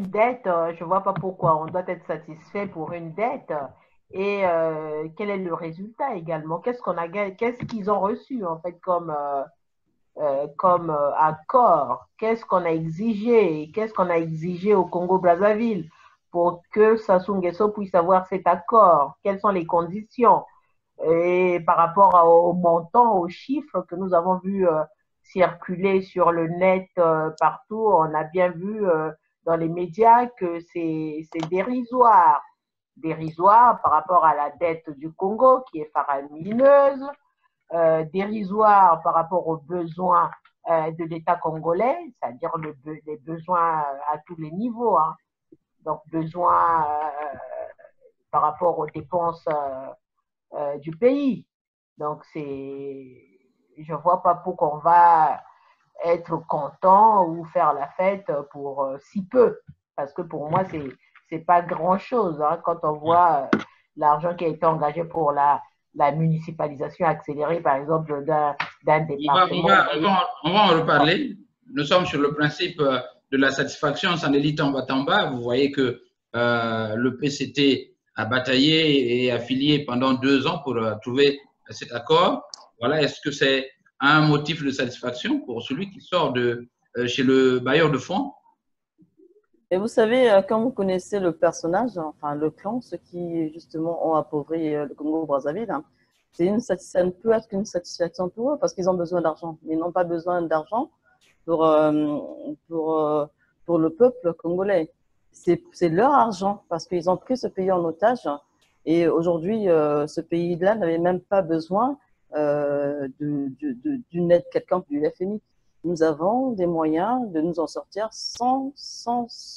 dette, je ne vois pas pourquoi on doit être satisfait pour une dette. Et quel est le résultat également? Qu'est-ce qu'on a, qu'est-ce qu'ils ont reçu en fait comme accord? Qu'est-ce qu'on a exigé? Qu'est-ce qu'on a exigé au Congo-Brazzaville pour que Sassou Nguesso puisse avoir cet accord? Quelles sont les conditions? Et par rapport au montant, aux chiffres que nous avons vus circuler sur le net partout, on a bien vu dans les médias que c'est dérisoire. Dérisoire par rapport à la dette du Congo qui est faramineuse, dérisoire par rapport aux besoins de l'État congolais, c'est-à-dire les besoins à tous les niveaux, hein. Donc besoins par rapport aux dépenses du pays. Donc, je ne vois pas pourquoi on va être content ou faire la fête pour si peu. Parce que pour moi, c'est pas grand-chose hein, quand on voit l'argent qui a été engagé pour la municipalisation accélérée, par exemple, d'un département. On va en reparler. Nous sommes sur le principe de la satisfaction. Saneli Tamba. Vous voyez que le PCT a bataillé et affilié pendant 2 ans pour trouver cet accord. Voilà, est-ce que c'est un motif de satisfaction pour celui qui sort de chez le bailleur de fonds? Et vous savez, quand vous connaissez le personnage, enfin le clan, ceux qui justement ont appauvri le Congo-Brazzaville, hein, ça ne peut être qu'une satisfaction pour eux parce qu'ils ont besoin d'argent. Ils n'ont pas besoin d'argent pour, pour, euh, pour le peuple congolais. C'est leur argent parce qu'ils ont pris ce pays en otage et aujourd'hui, ce pays-là n'avait même pas besoin d'une aide quelconque du FMI. Nous avons des moyens de nous en sortir sans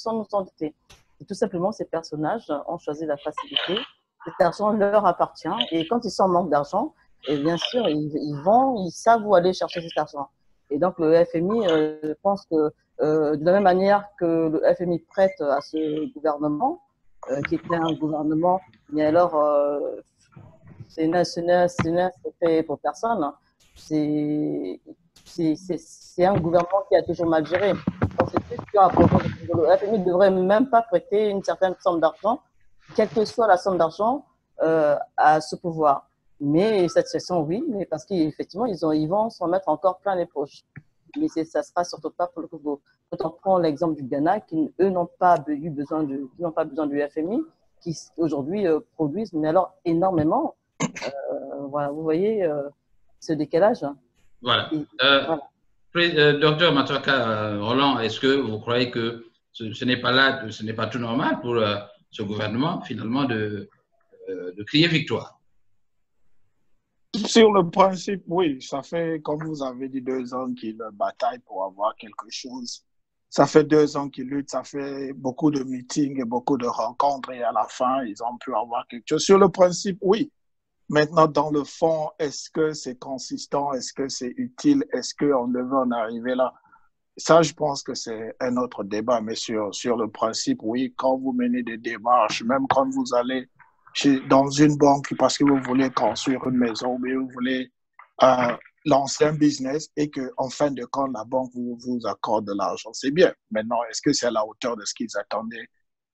nous endetter. Et tout simplement, ces personnages ont choisi la facilité. Cet argent leur appartient et quand ils sont en manque d'argent, et bien sûr, ils savent où aller chercher cet argent. Et donc, le FMI, je pense que de la même manière que le FMI prête à ce gouvernement, qui était un gouvernement, mais alors, c'est fait pour personne. C'est un gouvernement qui a toujours mal géré. Donc, c'est plus à propos le FMI ne devrait même pas prêter une certaine somme d'argent, quelle que soit la somme d'argent, à ce pouvoir. Mais cette session, oui, mais parce qu'effectivement, ils vont s'en mettre encore plein les poches. Mais ça ne sera surtout pas pour le Congo. Quand on prend l'exemple du Ghana, qui, eux, n'ont pas besoin du FMI, qui aujourd'hui produisent, mais alors énormément. Voilà, vous voyez ce décalage. Voilà. Et, voilà. Docteur Matsaka Roland, est-ce que vous croyez que ce n'est pas tout normal pour ce gouvernement, finalement, de crier victoire? Sur le principe, oui, ça fait, comme vous avez dit, 2 ans qu'ils bataillent pour avoir quelque chose. Ça fait 2 ans qu'ils luttent, ça fait beaucoup de meetings et beaucoup de rencontres et à la fin, ils ont pu avoir quelque chose. Sur le principe, oui. Maintenant, dans le fond, est-ce que c'est consistant? Est-ce que c'est utile? Est-ce qu'on devait en arriver là? Ça, je pense que c'est un autre débat, mais sur le principe, oui, quand vous menez des démarches, même quand vous allez dans une banque parce que vous voulez construire une maison, mais vous voulez lancer un business et qu'en fin de compte, la banque vous accorde de l'argent, c'est bien. Maintenant, est-ce que c'est à la hauteur de ce qu'ils attendaient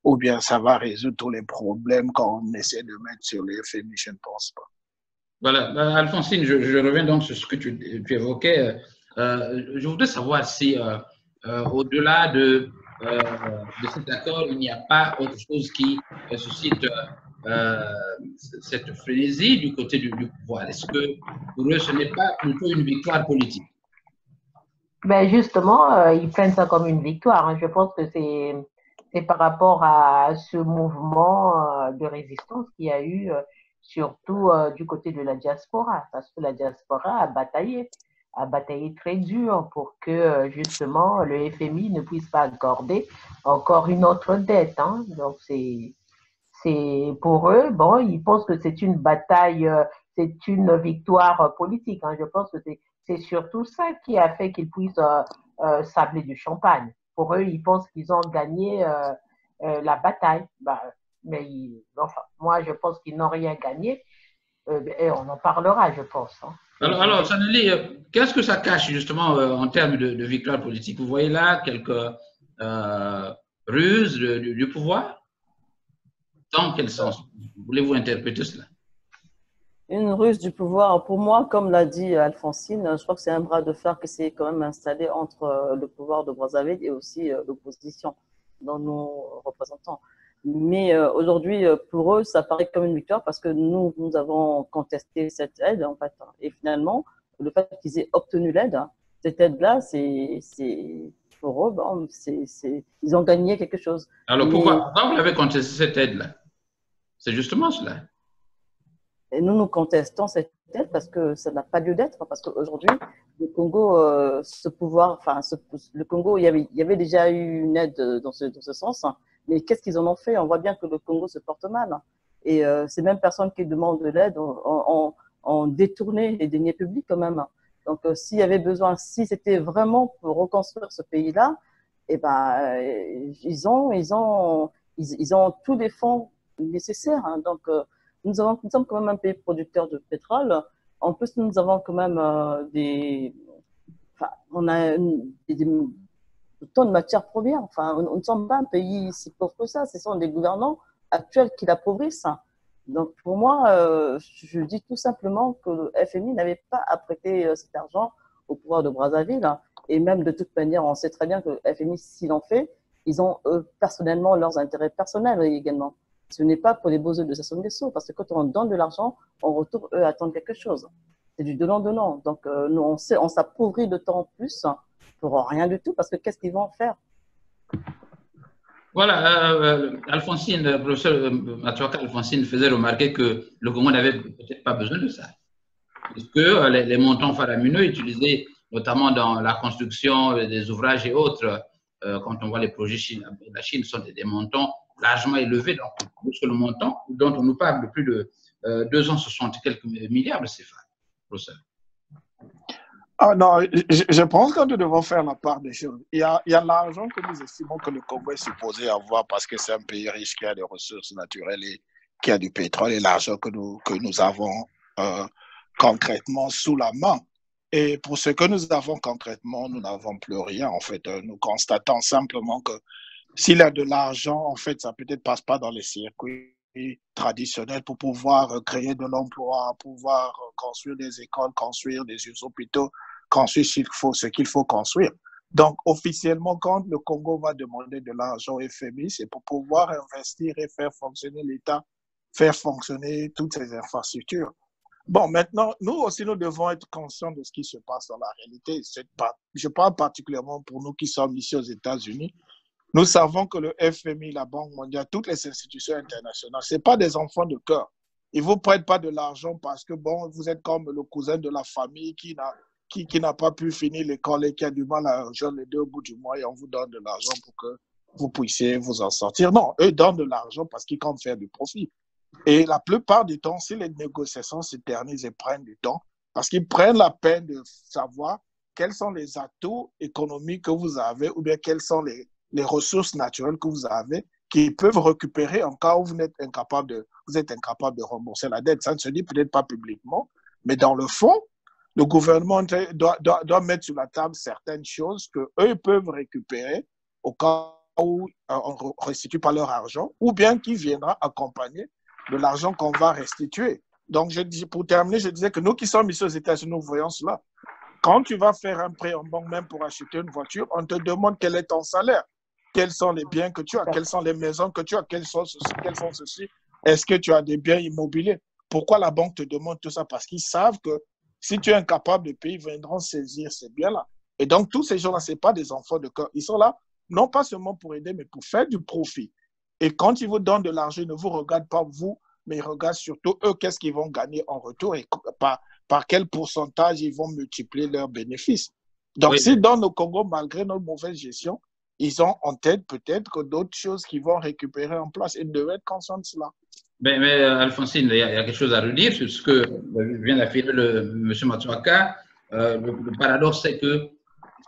ou bien ça va résoudre tous les problèmes qu'on essaie de mettre sur les FMI? Je ne pense pas. Voilà, Alphonsine, je reviens donc sur ce que tu évoquais. Je voudrais savoir si, au-delà de cet accord, il n'y a pas autre chose qui suscite cette frénésie du côté du pouvoir. Est-ce que pour eux, ce n'est pas plutôt une victoire politique? Ben justement, ils prennent ça comme une victoire, hein. Je pense que c'est par rapport à ce mouvement de résistance qu'il y a eu, surtout du côté de la diaspora, parce que la diaspora a bataillé très dur pour que justement le FMI ne puisse pas accorder encore une autre dette, hein. Donc c'est pour eux, bon, ils pensent que c'est une bataille, c'est une victoire politique, hein. Je pense que c'est surtout ça qui a fait qu'ils puissent sabler du champagne. Pour eux, ils pensent qu'ils ont gagné la bataille. Bah, mais enfin, moi, je pense qu'ils n'ont rien gagné et on en parlera, je pense, hein. Alors Saneli, qu'est-ce que ça cache justement en termes de victoire politique? Vous voyez là quelques ruse du pouvoir? Dans quel sens voulez-vous interpréter cela? Une ruse du pouvoir, pour moi, comme l'a dit Alphonsine, je crois que c'est un bras de fer qui s'est quand même installé entre le pouvoir de Brazzaville et aussi l'opposition dans nos représentants. Mais aujourd'hui, pour eux, ça paraît comme une victoire parce que nous avons contesté cette aide, en fait. Et finalement, le fait qu'ils aient obtenu l'aide, cette aide-là, pour eux, bon, ils ont gagné quelque chose. Alors, pourquoi vous avez contesté cette aide-là? C'est justement cela. Et nous contestons cette aide parce que ça n'a pas lieu d'être, parce qu'aujourd'hui, le Congo, le Congo, il y avait déjà eu une aide dans ce sens, mais qu'est-ce qu'ils en ont fait? On voit bien que le Congo se porte mal. Et ces mêmes personnes qui demandent de l'aide ont détourné les deniers publics quand même. Donc, s'il y avait besoin, si c'était vraiment pour reconstruire ce pays-là, eh ben, ils ont tous les fonds nécessaires. Hein. Donc, nous sommes quand même un pays producteur de pétrole. En plus, nous avons quand même on a autant de matières premières. Enfin, on ne sommes pas un pays si pauvre que ça. Ce sont des gouvernants actuels qui l'appauvrissent. Donc, pour moi, je dis tout simplement que le FMI n'avait pas à prêter cet argent au pouvoir de Brazzaville. Et même, de toute manière, on sait très bien que le FMI, s'il en fait, ils ont personnellement leurs intérêts personnels également. Ce n'est pas pour les beaux yeux de Sassou Nguesso, parce que quand on donne de l'argent, on retourne, eux, attendre quelque chose. C'est du donnant-donnant. Donc, nous, on s'appauvrit de temps en plus pour rien du tout, parce que qu'est-ce qu'ils vont faire? Voilà, Alphonsine, le professeur Matuaka Alphonsine faisait remarquer que le Congo n'avait peut-être pas besoin de ça. Parce que les montants faramineux utilisés, notamment dans la construction des ouvrages et autres, quand on voit les projets de la Chine, sont des montants largement élevés, donc plus que le montant dont on nous parle de plus de 260 quelques milliards de CFA, professeur. Ah non, je pense que nous devons faire la part des choses. Il y a l'argent que nous estimons que le Congo est supposé avoir parce que c'est un pays riche qui a des ressources naturelles et qui a du pétrole, et l'argent que nous avons concrètement sous la main. Et pour ce que nous avons concrètement, nous n'avons plus rien. En fait, nous constatons simplement que s'il y a de l'argent, en fait, ça peut-être passe pas dans les circuits traditionnels pour pouvoir créer de l'emploi, pouvoir construire des écoles, construire des hôpitaux, construire ce qu'il faut construire. Donc, officiellement, quand le Congo va demander de l'argent au FMI, c'est pour pouvoir investir et faire fonctionner l'État, faire fonctionner toutes ces infrastructures. Bon, maintenant, nous aussi, nous devons être conscients de ce qui se passe dans la réalité. Je parle particulièrement pour nous qui sommes ici aux États-Unis. Nous savons que le FMI, la Banque mondiale, toutes les institutions internationales, ce n'est pas des enfants de cœur. Ils ne vous prêtent pas de l'argent parce que, bon, vous êtes comme le cousin de la famille qui n'a pas pu finir l'école et qui a du mal à rejoindre les deux au bout du mois, et on vous donne de l'argent pour que vous puissiez vous en sortir. Non, eux donnent de l'argent parce qu'ils comptent faire du profit. Et la plupart du temps, si les négociations s'éternisent et prennent du temps, parce qu'ils prennent la peine de savoir quels sont les atouts économiques que vous avez ou bien quelles sont les ressources naturelles que vous avez qui peuvent récupérer en cas où vous êtes incapable de rembourser la dette. Ça ne se dit peut-être pas publiquement, mais dans le fond, le gouvernement doit mettre sur la table certaines choses qu'eux peuvent récupérer au cas où on ne restitue pas leur argent, ou bien qui viendra accompagner de l'argent qu'on va restituer. Donc, pour terminer, je disais que nous qui sommes ici aux États-Unis, nous voyons cela. Quand tu vas faire un prêt en banque, même pour acheter une voiture, on te demande quel est ton salaire, quels sont les biens que tu as, quelles sont les maisons que tu as, quels sont ceci. Est-ce que tu as des biens immobiliers? Pourquoi la banque te demande tout ça? Parce qu'ils savent que si tu es incapable de payer, ils viendront saisir ces biens-là. Et donc, tous ces gens-là, ce n'est pas des enfants de cœur. Ils sont là, non pas seulement pour aider, mais pour faire du profit. Et quand ils vous donnent de l'argent, ils ne vous regardent pas vous, mais ils regardent surtout eux, qu'est-ce qu'ils vont gagner en retour et par quel pourcentage ils vont multiplier leurs bénéfices. Donc, si dans le Congo, malgré notre mauvaise gestion, ils ont en tête peut-être que d'autres choses qu'ils vont récupérer en place, ils devraient être conscients de cela. Mais Alphonsine, il y a quelque chose à redire sur ce que vient d'affirmer M. Matuaka. Le paradoxe, c'est que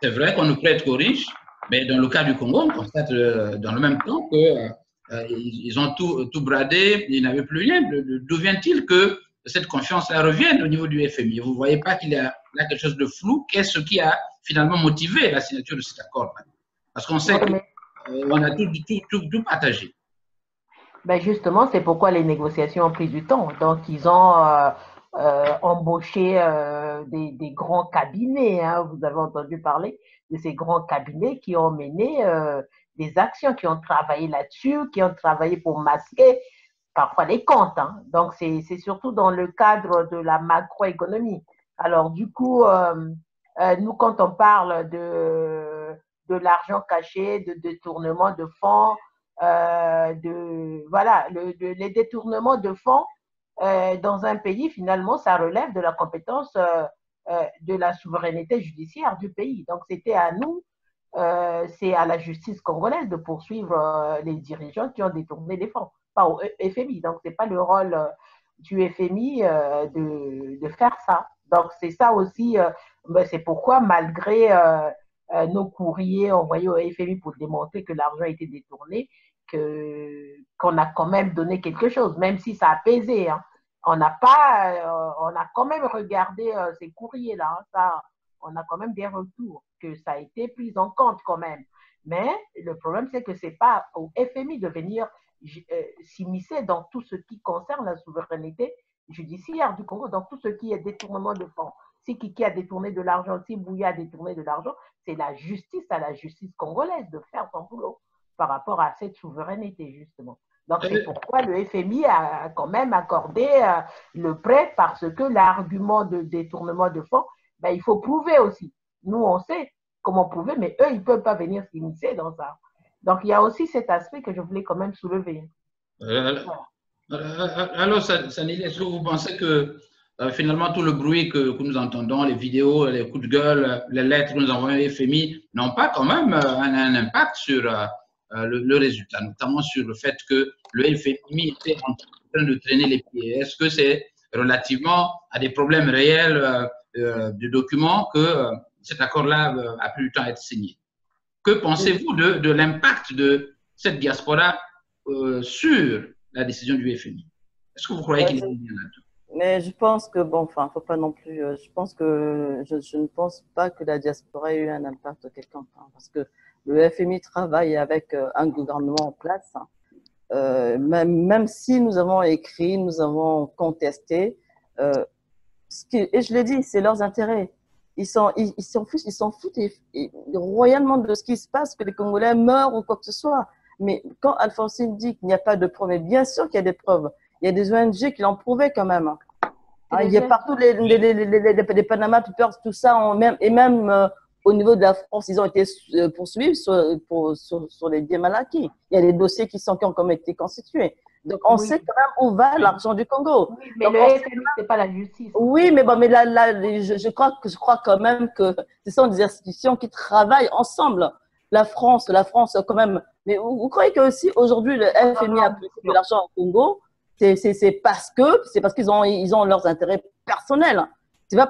c'est vrai qu'on ne prête qu'aux riches, mais dans le cas du Congo, on constate dans le même temps qu'ils ont tout bradé, ils n'avaient plus rien. D'où vient-il que cette confiance-là revienne au niveau du FMI? Vous ne voyez pas qu'il y a là quelque chose de flou? Qu'est-ce qui a finalement motivé la signature de cet accord? Parce qu'on sait que on a tout partagé. Ben justement, c'est pourquoi les négociations ont pris du temps. Donc, ils ont embauché des grands cabinets. Hein. Vous avez entendu parler de ces grands cabinets qui ont mené des actions, qui ont travaillé là-dessus, qui ont travaillé pour masquer parfois les comptes. Hein. Donc, c'est surtout dans le cadre de la macroéconomie. Alors, du coup, nous, quand on parle de l'argent caché, de détournement de fonds, voilà, les détournements de fonds dans un pays, finalement, ça relève de la compétence de la souveraineté judiciaire du pays. Donc, c'était à nous, c'est à la justice congolaise de poursuivre les dirigeants qui ont détourné les fonds, pas au FMI. Donc, ce n'est pas le rôle du FMI de faire ça. Donc, c'est ça aussi, c'est pourquoi, malgré nos courriers envoyés au FMI pour démontrer que l'argent a été détourné, qu'on a quand même donné quelque chose, même si ça a pesé. Hein. On a quand même regardé ces courriers-là. Hein, ça, on a quand même des retours que ça a été pris en compte quand même. Mais le problème, c'est que ce n'est pas au FMI de venir s'immiscer dans tout ce qui concerne la souveraineté judiciaire du Congo, dans tout ce qui est détournement de fonds. Si Kiki a détourné de l'argent, si Bouya a détourné de l'argent, c'est la justice à la justice congolaise de faire son boulot par rapport à cette souveraineté, justement. Donc, c'est pourquoi le FMI a quand même accordé le prêt, parce que l'argument de détournement de fonds, ben, il faut prouver aussi. Nous, on sait comment prouver, mais eux, ils ne peuvent pas venir s'immiscer dans ça. Donc, il y a aussi cet aspect que je voulais quand même soulever. Alors, Sanili, est-ce que vous pensez que finalement, tout le bruit que nous entendons, les vidéos, les coups de gueule, les lettres que nous envoyons au FMI, n'ont pas quand même un impact sur le résultat, notamment sur le fait que le FMI était en train de traîner les pieds? Est-ce que c'est relativement à des problèmes réels de documents que cet accord-là a pris du temps à être signé? Que pensez-vous de l'impact de cette diaspora sur la décision du FMI? Est-ce que vous croyez qu'il est bien là-dedans? Mais je pense que, bon, enfin, faut pas non plus, je pense que, je ne pense pas que la diaspora ait eu un impact quelconque, hein, parce que le FMI travaille avec un gouvernement en place, hein. Même si nous avons écrit, nous avons contesté, et je l'ai dit, c'est leurs intérêts. Ils s'en foutent royalement de ce qui se passe, que les Congolais meurent ou quoi que ce soit. Mais quand Alphonsine dit qu'il n'y a pas de preuves, bien sûr qu'il y a des preuves. Il y a des ONG qui l'ont prouvé quand même. Hein, il y a partout les Panama Papers, tout ça, et même au niveau de la France, ils ont été poursuivis sur les biens mal acquis. Il y a des dossiers qui ont quand même été constitués. Donc, on sait quand même où va l'argent du Congo. Oui, mais donc, le FMI, ce n'est pas la justice. Oui, mais bon, mais là, je crois quand même que ce sont des institutions qui travaillent ensemble. La France, quand même. Mais vous croyez que aussi aujourd'hui le FMI a pris de l'argent au Congo, c'est parce qu'ils ont leurs intérêts personnels. C'est pas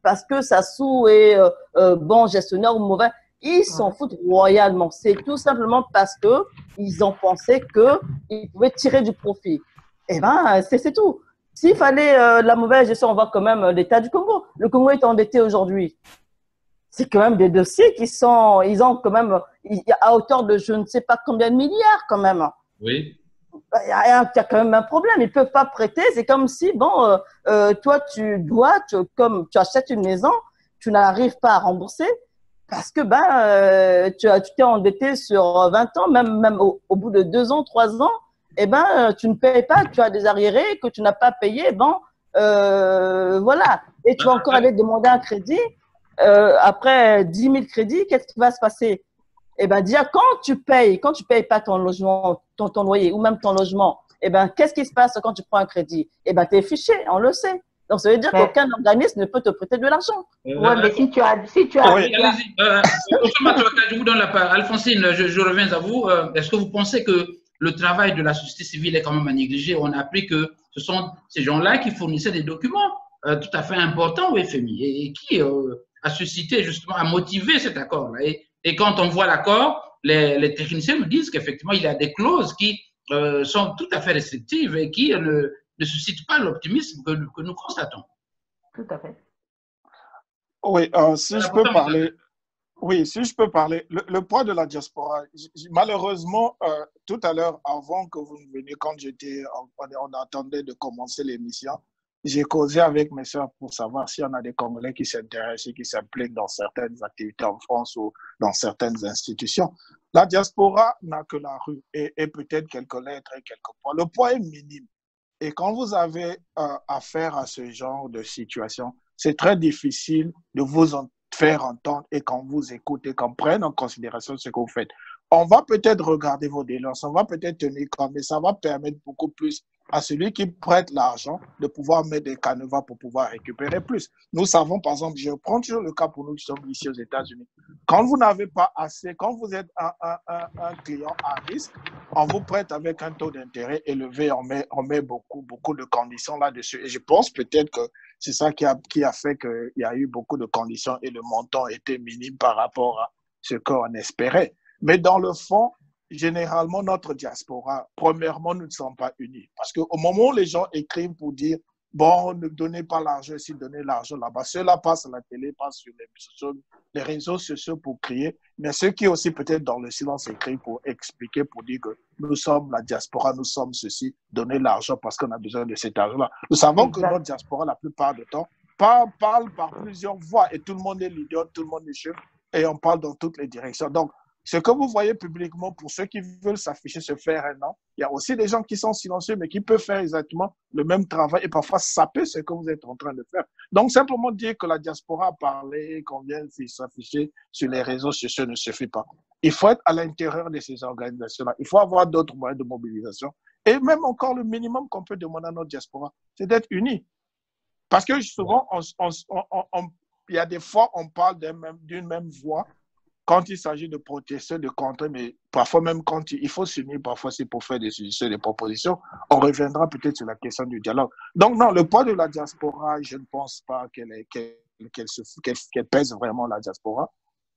parce que Sassou est bon gestionnaire ou mauvais. Ils s'en foutent royalement. C'est tout simplement parce que ils ont pensé qu'ils pouvaient tirer du profit. Eh ben, c'est tout. S'il fallait la mauvaise gestion, on voit quand même l'état du Congo. Le Congo est endetté aujourd'hui. C'est quand même des dossiers ils ont quand même, à hauteur de je ne sais pas combien de milliards quand même. Oui. Il y a quand même un problème. Ils ne peuvent pas prêter. C'est comme si, bon, toi, comme tu achètes une maison, tu n'arrives pas à rembourser parce que tu t'es endetté sur 20 ans, même au bout de 2 ans, 3 ans, eh ben, tu ne payes pas, tu as des arriérés que tu n'as pas payé. Bon, voilà. Et tu vas encore aller demander un crédit. Après 10 000 crédits, qu'est-ce qui va se passer? Eh ben, déjà, quand tu payes pas ton logement, ton loyer ou même ton logement, eh ben, qu'est-ce qui se passe quand tu prends un crédit? Eh ben, tu es fiché, on le sait. Donc, ça veut dire qu'aucun organisme ne peut te prêter de l'argent. Oui, mais si tu as. Oui, allez-y. Je vous donne la parole. Alphonsine, je reviens à vous. Est-ce que vous pensez que le travail de la société civile est quand même à négliger? On a appris que ce sont ces gens-là qui fournissaient des documents tout à fait importants au FMI et qui a suscité justement, a motivé cet accord-là. Et quand on voit l'accord, les techniciens nous disent qu'effectivement, il y a des clauses qui sont tout à fait restrictives et qui ne suscitent pas l'optimisme que nous constatons. Tout à fait. Oui, si je peux parler. Oui, si je peux parler, le poids de la diaspora, malheureusement, tout à l'heure, avant que vous ne veniez, quand on attendait de commencer l'émission, j'ai causé avec mes soeurs pour savoir s'il y en a des Congolais qui s'intéressent et qui s'impliquent dans certaines activités en France ou dans certaines institutions. La diaspora n'a que la rue et peut-être quelques lettres et quelques points. Le poids est minime. Et quand vous avez affaire à ce genre de situation, c'est très difficile de vous faire entendre et qu'on vous écoute et qu'on prenne en considération ce que vous faites. On va peut-être regarder vos délances, on va peut-être tenir compte, mais ça va permettre beaucoup plus à celui qui prête l'argent de pouvoir mettre des canevas pour pouvoir récupérer plus. Nous savons, par exemple, je prends toujours le cas pour nous qui sommes ici aux États-Unis. Quand vous n'avez pas assez, quand vous êtes un client à risque, on vous prête avec un taux d'intérêt élevé, on met beaucoup de conditions là-dessus. Et je pense peut-être que c'est ça qui a fait qu'il y a eu beaucoup de conditions et le montant était minime par rapport à ce qu'on espérait. Mais dans le fond, généralement, notre diaspora, premièrement, nous ne sommes pas unis. Parce qu'au moment où les gens écrivent pour dire, bon, ne donnez pas l'argent ici, donnez l'argent là-bas, ceux-là passent à la télé, passent sur les réseaux sociaux pour crier, mais ceux qui aussi peut-être dans le silence écrivent pour expliquer, pour dire que nous sommes la diaspora, nous sommes ceci, donnez l'argent parce qu'on a besoin de cet argent-là. Nous savons que notre diaspora, la plupart du temps, parle par plusieurs voix et tout le monde est leader, tout le monde est chef et on parle dans toutes les directions. Donc, ce que vous voyez publiquement, pour ceux qui veulent s'afficher, se faire un nom, il y a aussi des gens qui sont silencieux, mais qui peuvent faire exactement le même travail et parfois saper ce que vous êtes en train de faire. Donc, simplement dire que la diaspora a parlé, qu'on vient s'afficher sur les réseaux sociaux ne suffit pas. Il faut être à l'intérieur de ces organisations-là. Il faut avoir d'autres moyens de mobilisation. Et même encore, le minimum qu'on peut demander à notre diaspora, c'est d'être unis. Parce que souvent, il y a des fois, on parle d'une même voix, quand il s'agit de protester, de contrer, mais parfois même quand il faut s'unir, parfois c'est pour faire des suggestions, des propositions, on reviendra peut-être sur la question du dialogue. Donc non, le poids de la diaspora, je ne pense pas qu'elle pèse vraiment la diaspora,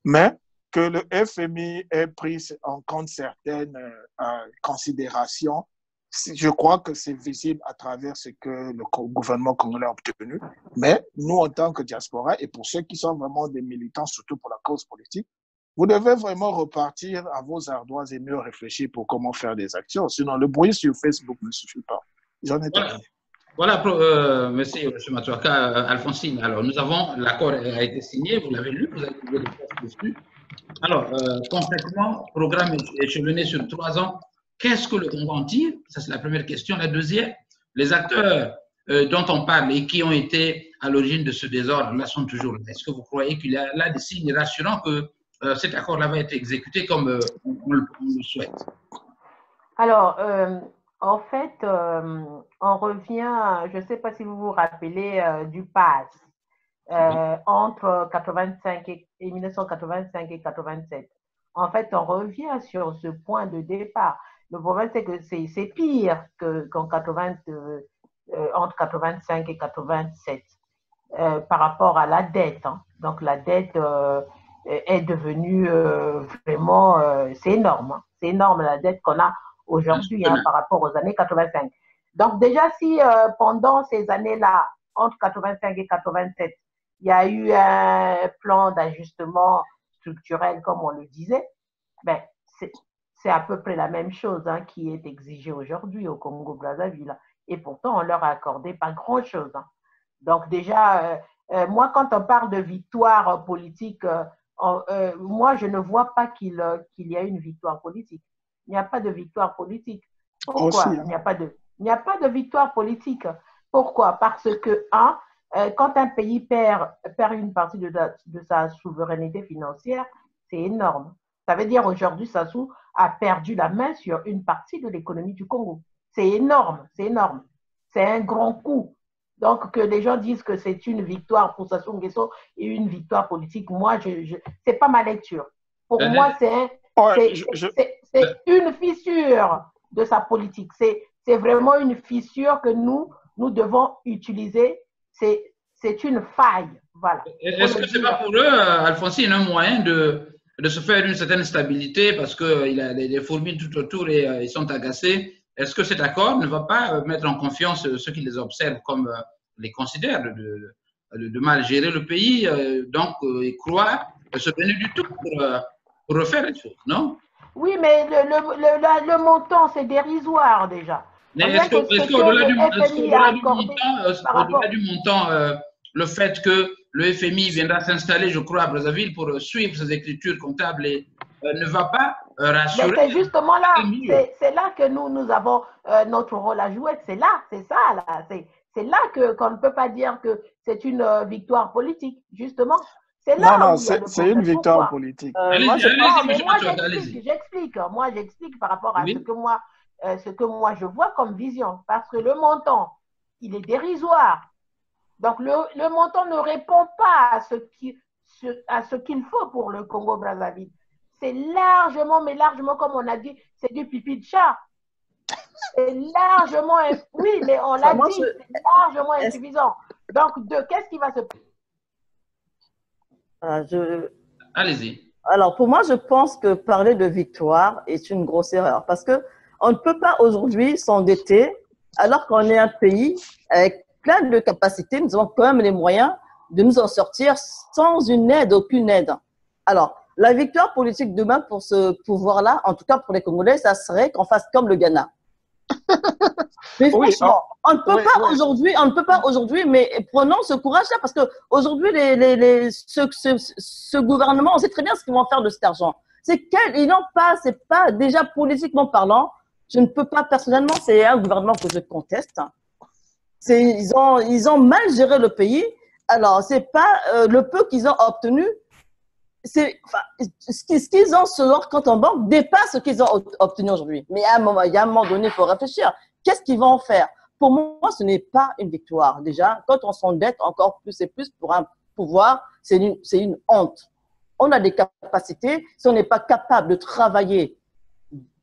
mais que le FMI ait pris en compte certaines considérations, je crois que c'est visible à travers ce que le gouvernement congolais a obtenu. Mais nous, en tant que diaspora, et pour ceux qui sont vraiment des militants, surtout pour la cause politique, vous devez vraiment repartir à vos ardoises et mieux réfléchir pour comment faire des actions. Sinon, le bruit sur Facebook ne suffit pas. J'en ai terminé. Voilà, merci, M. Matouaka. Alphonsine, alors nous avons, l'accord a été signé, vous l'avez lu, vous avez trouvé des postes dessus. Alors, concrètement, programme échelonné sur 3 ans, qu'est-ce que le Congo en tire? Ça, c'est la première question. La deuxième, les acteurs dont on parle et qui ont été à l'origine de ce désordre-là sont toujours là. Est-ce que vous croyez qu'il y a là des signes rassurants que cet accord-là va être exécuté comme on le souhaite? Alors, en fait, on revient, je ne sais pas si vous vous rappelez du PAS entre 85 et 1985 et 87. En fait, on revient sur ce point de départ. Le problème, c'est que c'est pire qu'en entre 85 et 87 par rapport à la dette. Hein. Donc, la dette est devenue vraiment, c'est énorme. Hein. C'est énorme la dette qu'on a aujourd'hui hein, par rapport aux années 85. Donc déjà, si pendant ces années-là, entre 85 et 87, il y a eu un plan d'ajustement structurel, comme on le disait, ben, c'est à peu près la même chose hein, qui est exigée aujourd'hui au Congo-Brazzaville. Et pourtant, on leur a accordé pas grand-chose. Hein. Donc déjà, moi, quand on parle de victoire politique, moi, je ne vois pas qu'il y a une victoire politique. Il n'y a pas de victoire politique. Pourquoi aussi, hein. Il n'y a pas de victoire politique. Pourquoi? Parce que, quand un pays perd une partie de sa souveraineté financière, c'est énorme. Ça veut dire aujourd'hui, Sassou a perdu la main sur une partie de l'économie du Congo. C'est énorme, c'est énorme. C'est un grand coup. Donc, que les gens disent que c'est une victoire pour Sassou Nguesso et une victoire politique, moi, c'est pas ma lecture. Pour moi, c'est une fissure de sa politique. C'est vraiment une fissure que nous devons utiliser. C'est une faille. Voilà. Est-ce que ce n'est pas pour eux, Alphonsine, un moyen de se faire une certaine stabilité parce qu'il y a des fourmis tout autour et ils sont agacés? Est-ce que cet accord ne va pas mettre en confiance ceux qui les observent comme les considèrent de mal gérer le pays, donc ils croient se donner du tout pour refaire les choses, non? Oui, mais le montant, c'est dérisoire déjà. Mais est-ce qu'au-delà du montant, le fait que le FMI viendra s'installer, je crois, à Brazzaville pour suivre ses écritures comptables ne va pas rassurer? C'est justement là, c'est là que nous avons notre rôle à jouer. C'est là, c'est ça, là. C'est là qu'on ne peut pas dire que c'est une victoire politique, justement. Non, c'est une victoire politique. J'explique par rapport à ce que moi je vois comme vision. Parce que le montant, il est dérisoire. Donc, le montant ne répond pas à ce qu'il faut pour le Congo-Brazzaville. C'est largement, mais largement, comme on a dit, c'est du pipi de chat. C'est largement, oui, mais on l'a dit, c'est largement insuffisant. Donc, qu'est-ce qui va se passer? Allez-y. Alors, pour moi, je pense que parler de victoire est une grosse erreur parce qu'on ne peut pas aujourd'hui s'endetter alors qu'on est un pays avec plein de capacités. Nous avons quand même les moyens de nous en sortir sans une aide, aucune aide. Alors, la victoire politique demain pour ce pouvoir-là, en tout cas pour les Congolais, ça serait qu'on fasse comme le Ghana. Mais franchement, on ne peut pas aujourd'hui, mais prenons ce courage-là parce que aujourd'hui, ce gouvernement, on sait très bien ce qu'ils vont faire de cet argent. C'est pas déjà politiquement parlant. Je ne peux pas personnellement, c'est un gouvernement que je conteste. Ils ont mal géré le pays. Alors, c'est pas le peu qu'ils ont obtenu. Ce qu'ils ont sur leur compte en banque dépasse ce qu'ils ont obtenu aujourd'hui. Mais il y a un moment donné, il faut réfléchir. Qu'est-ce qu'ils vont en faire? Pour moi, ce n'est pas une victoire. Déjà, quand on s'endette encore plus et plus pour un pouvoir, c'est une honte. On a des capacités. Si on n'est pas capable de travailler,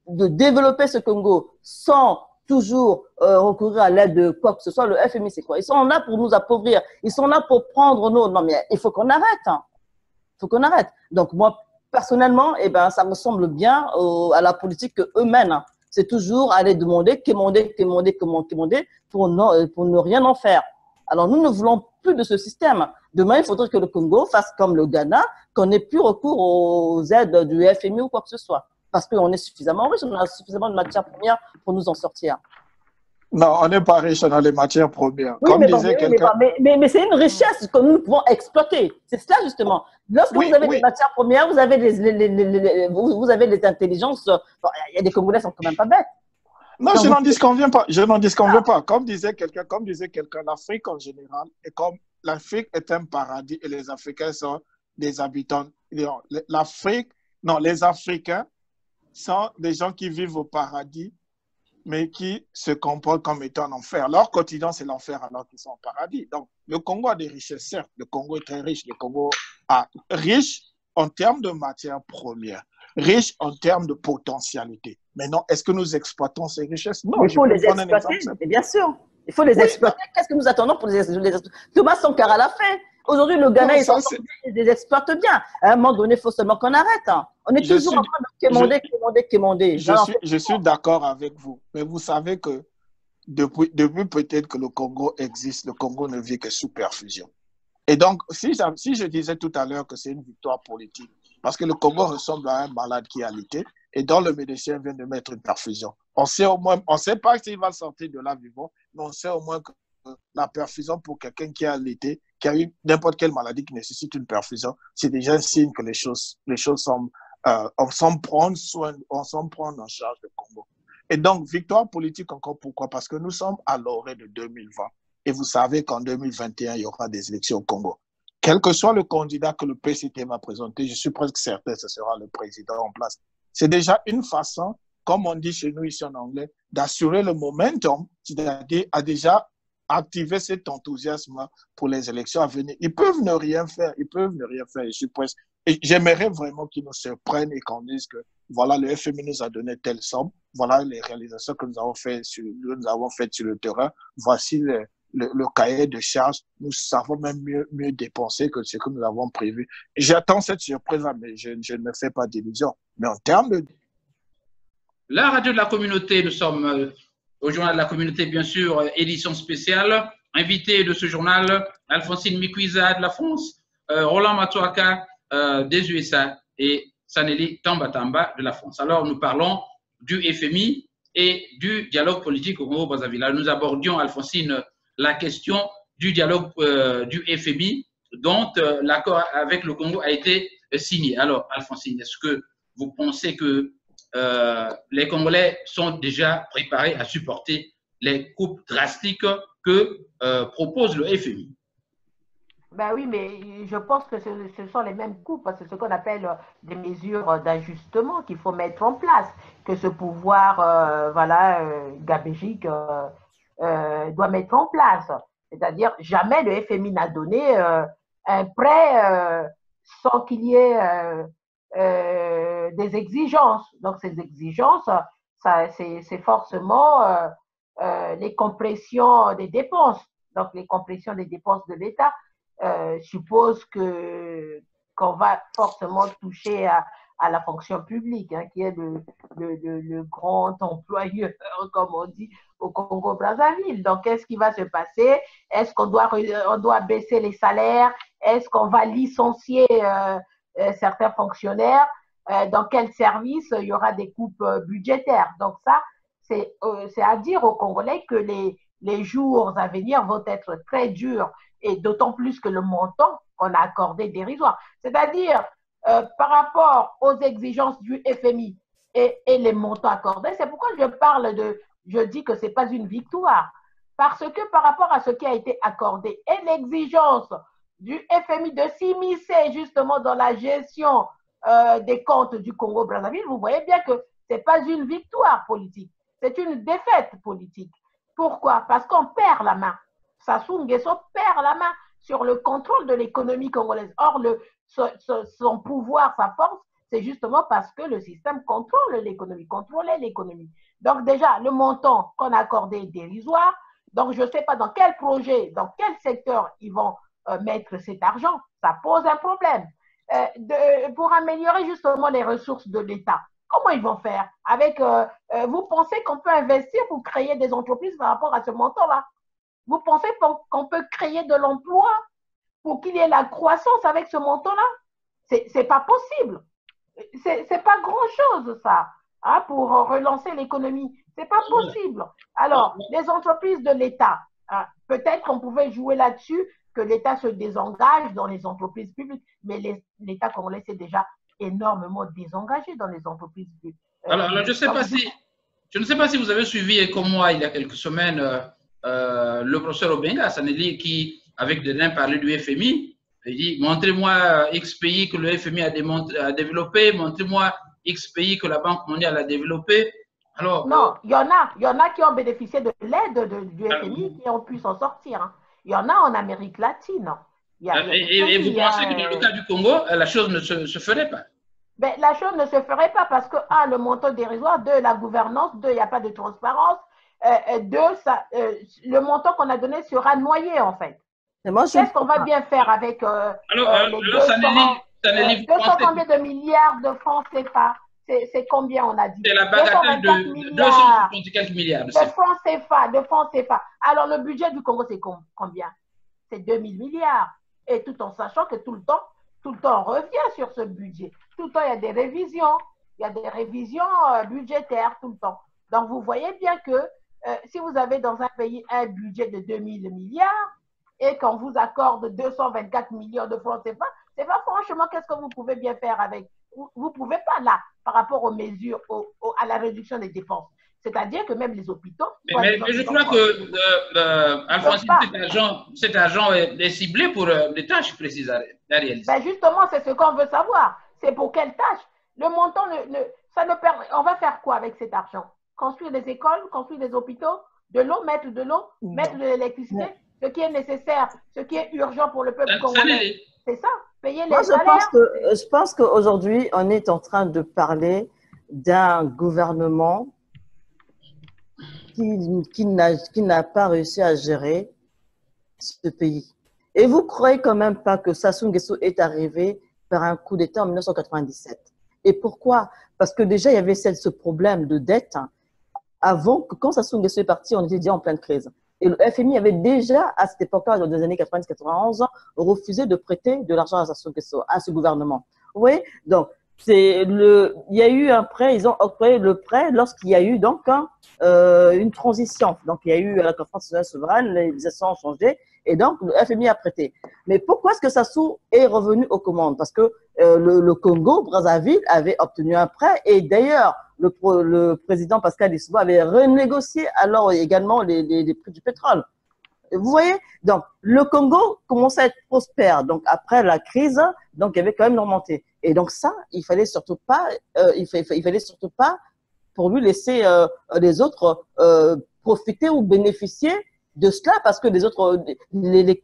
de développer ce Congo sans toujours recourir à l'aide de quoi que ce soit, le FMI, c'est quoi? Ils sont là pour nous appauvrir. Ils sont là pour prendre nos... Non, mais il faut qu'on arrête. Hein. Il faut qu'on arrête. Donc, moi, personnellement, ça me semble bien à la politique qu'eux mènent. C'est toujours aller demander, quémander pour ne rien en faire. Alors, nous ne voulons plus de ce système. Demain, il faudrait que le Congo fasse comme le Ghana, qu'on n'ait plus recours aux aides du FMI ou quoi que ce soit. Parce qu'on est suffisamment riche, on a suffisamment de matières premières pour nous en sortir. Non, on n'est pas riche, on a les matières premières. Oui, mais c'est une richesse que nous pouvons exploiter. C'est cela, justement. Lorsque vous avez des matières premières, vous avez les intelligences. Il y a des Congolais qui sont quand même pas bêtes. Non, je n'en disconviens pas. Je n'en disconviens pas. Comme disait quelqu'un, l'Afrique en général, et comme l'Afrique est un paradis et les Africains sont des habitants. Les Africains sont des gens qui vivent au paradis, mais qui se comportent comme étant un enfer. Leur quotidien, c'est l'enfer alors qu'ils sont au paradis. Donc, le Congo a des richesses, certes. Le Congo est très riche. Le Congo est riche en termes de matières premières, riche en termes de potentialité. Maintenant, est-ce que nous exploitons ces richesses? Non, il faut les exploiter, bien sûr. Il faut les exploiter. Qu'est-ce que nous attendons pour les exploiter? Thomas Sankara l'a fait. Aujourd'hui, le Ghana, ils les exploitent bien. À un moment donné, il faut seulement qu'on arrête. On est toujours en train de quémander. Je suis d'accord avec vous. Mais vous savez que depuis peut-être que le Congo existe, le Congo ne vit que sous perfusion. Et donc, si je disais tout à l'heure que c'est une victoire politique, parce que le Congo ressemble à un malade qui a alité et dont le médecin vient de mettre une perfusion. On ne sait pas s'il va sortir de là vivant, mais on sait au moins que la perfusion pour quelqu'un qui a alité, qui a eu n'importe quelle maladie qui nécessite une perfusion, c'est déjà un signe que les choses semblent, on semble prendre en charge le Congo. Et donc, victoire politique encore, pourquoi? Parce que nous sommes à l'orée de 2020. Et vous savez qu'en 2021, il y aura des élections au Congo. Quel que soit le candidat que le PCT va présenter, je suis presque certain que ce sera le président en place. C'est déjà une façon, comme on dit chez nous ici en anglais, d'assurer le momentum, c'est-à-dire à déjà activer cet enthousiasme pour les élections à venir. Ils peuvent ne rien faire, je suis presque... Et j'aimerais vraiment qu'ils nous surprennent et qu'on dise que voilà, le FMI nous a donné telle somme, voilà les réalisations que nous avons faites sur le terrain, voici le cahier de charges, nous savons même mieux dépenser que ce que nous avons prévu. J'attends cette surprise-là, mais je ne me fais pas d'illusions. Mais en termes de... La radio de la communauté, nous sommes au journal de la communauté, bien sûr, édition spéciale. Invité de ce journal, Alphonsine Mikouiza de la France, Roland Matouaka des USA et Saneli Tambatamba de la France. Alors, nous parlons du FMI et du dialogue politique au Congo-Brazzaville. Nous abordions, Alphonsine, la question du dialogue du FMI dont l'accord avec le Congo a été signé. Alors, Alphonsine, est-ce que vous pensez que les Congolais sont déjà préparés à supporter les coupes drastiques que propose le FMI? Ben oui, mais je pense que ce sont les mêmes coupes, c'est ce qu'on appelle des mesures d'ajustement qu'il faut mettre en place, que ce pouvoir gabégique doit mettre en place. C'est-à-dire, jamais le FMI n'a donné un prêt sans qu'il y ait des exigences. Donc, ces exigences, c'est forcément les compressions des dépenses. Donc, les compressions des dépenses de l'État suppose qu'on va forcément toucher à la fonction publique, hein, qui est le grand employeur, comme on dit, au Congo-Brazzaville. Donc, qu'est-ce qui va se passer? Est-ce qu'on doit baisser les salaires? Est-ce qu'on va licencier certains fonctionnaires? Dans quel service il y aura des coupes budgétaires? Donc, ça, c'est à dire aux Congolais que les jours à venir vont être très durs, et d'autant plus que le montant qu'on a accordé dérisoire. C'est-à-dire, par rapport aux exigences du FMI et les montants accordés, c'est pourquoi je dis que ce n'est pas une victoire. Parce que par rapport à ce qui a été accordé et l'exigence du FMI de s'immiscer justement dans la gestion des comptes du Congo-Brazzaville, vous voyez bien que ce n'est pas une victoire politique, c'est une défaite politique. Pourquoi? Parce qu'on perd la main. Sassou Nguesso perd la main sur le contrôle de l'économie congolaise. Or, son pouvoir, sa force, c'est justement parce que le système contrôle l'économie, contrôlait l'économie. Donc déjà, le montant qu'on a accordé est dérisoire. Donc, je ne sais pas dans quel projet, dans quel secteur ils vont mettre cet argent. Ça pose un problème. Pour améliorer justement les ressources de l'État, comment ils vont faire avec, vous pensez qu'on peut investir pour créer des entreprises par rapport à ce montant-là? Vous pensez qu'on peut créer de l'emploi pour qu'il y ait la croissance avec ce montant-là? C'est pas possible. C'est pas grand-chose, ça, hein, pour relancer l'économie. C'est pas possible. Alors, les entreprises de l'État, hein, peut-être qu'on pouvait jouer là-dessus, que l'État se désengage dans les entreprises publiques, mais l'État congolais s'est déjà énormément désengagé dans les entreprises publiques. Alors, je ne sais pas si vous avez suivi, comme moi, il y a quelques semaines, le professeur Obenga Saneli, qui, avec Denain, parlait du FMI. Il dit, montrez-moi X pays que le FMI a développé, montrez-moi X pays que la Banque mondiale a développé. Alors, non, il y en a qui ont bénéficié de l'aide du FMI, qui ont pu s'en sortir. Hein. Il y en a en Amérique latine. Et vous pensez que dans le cas du Congo, la chose ne se ferait pas? Ben, la chose ne se ferait pas parce que, un, le montant dérisoire, deux, la gouvernance, deux, il n'y a pas de transparence, deux, le montant qu'on a donné sera noyé, en fait. Qu'est-ce qu'on va bien faire avec les 200 combien de milliards de francs CFA? C'est combien on a dit? C'est la bagatelle de 250 milliards de francs CFA. Alors, le budget du Congo, c'est combien? C'est 2000 milliards. Et tout en sachant que tout le temps, on revient sur ce budget. Tout le temps, il y a des révisions. Il y a des révisions budgétaires tout le temps. Donc, vous voyez bien que si vous avez dans un pays un budget de 2000 milliards et qu'on vous accorde 224 millions de francs CFA, c'est pas franchement qu'est-ce que vous pouvez bien faire avec. Vous ne pouvez pas là, par rapport aux mesures, à la réduction des dépenses. C'est-à-dire que même les hôpitaux… Mais je crois que, Alphonsine, cet argent est ciblé pour des tâches précises à réaliser. Ben justement, c'est ce qu'on veut savoir. C'est pour quelles tâches? Le montant, ça ne permet… On va faire quoi avec cet argent? Construire des écoles, construire des hôpitaux, de l'eau, mettre de l'électricité, ce qui est nécessaire, ce qui est urgent pour le peuple congolais. C'est ça, payer les salaires. Je pense qu'aujourd'hui, on est en train de parler d'un gouvernement qui n'a pas réussi à gérer ce pays. Et vous ne croyez quand même pas que Sassou Nguesso est arrivé par un coup d'État en 1997. Et pourquoi? Parce que déjà, il y avait ce problème de dette. Avant, quand Sassou Nguesso est parti, on était déjà en pleine crise. Et le FMI avait déjà, à cette époque-là, dans les années 90-91, refusé de prêter de l'argent à ce gouvernement. Vous voyez? Donc, il y a eu un prêt, ils ont octroyé le prêt lorsqu'il y a eu donc une transition. Donc, il y a eu la conférence souveraine, les législations ont changé, et donc le FMI a prêté. Mais pourquoi est-ce que Sassou est revenu aux commandes? Parce que le Congo, Brazzaville, avait obtenu un prêt, et d'ailleurs, le président Pascal Lissouba avait renégocié alors également les prix du pétrole. Vous voyez? Donc, le Congo commençait à être prospère. Donc, après la crise, donc, il y avait quand même une remontée. Et donc, ça, il fallait surtout pas, il fallait surtout pas pour lui laisser les autres profiter ou bénéficier de cela parce que les autres,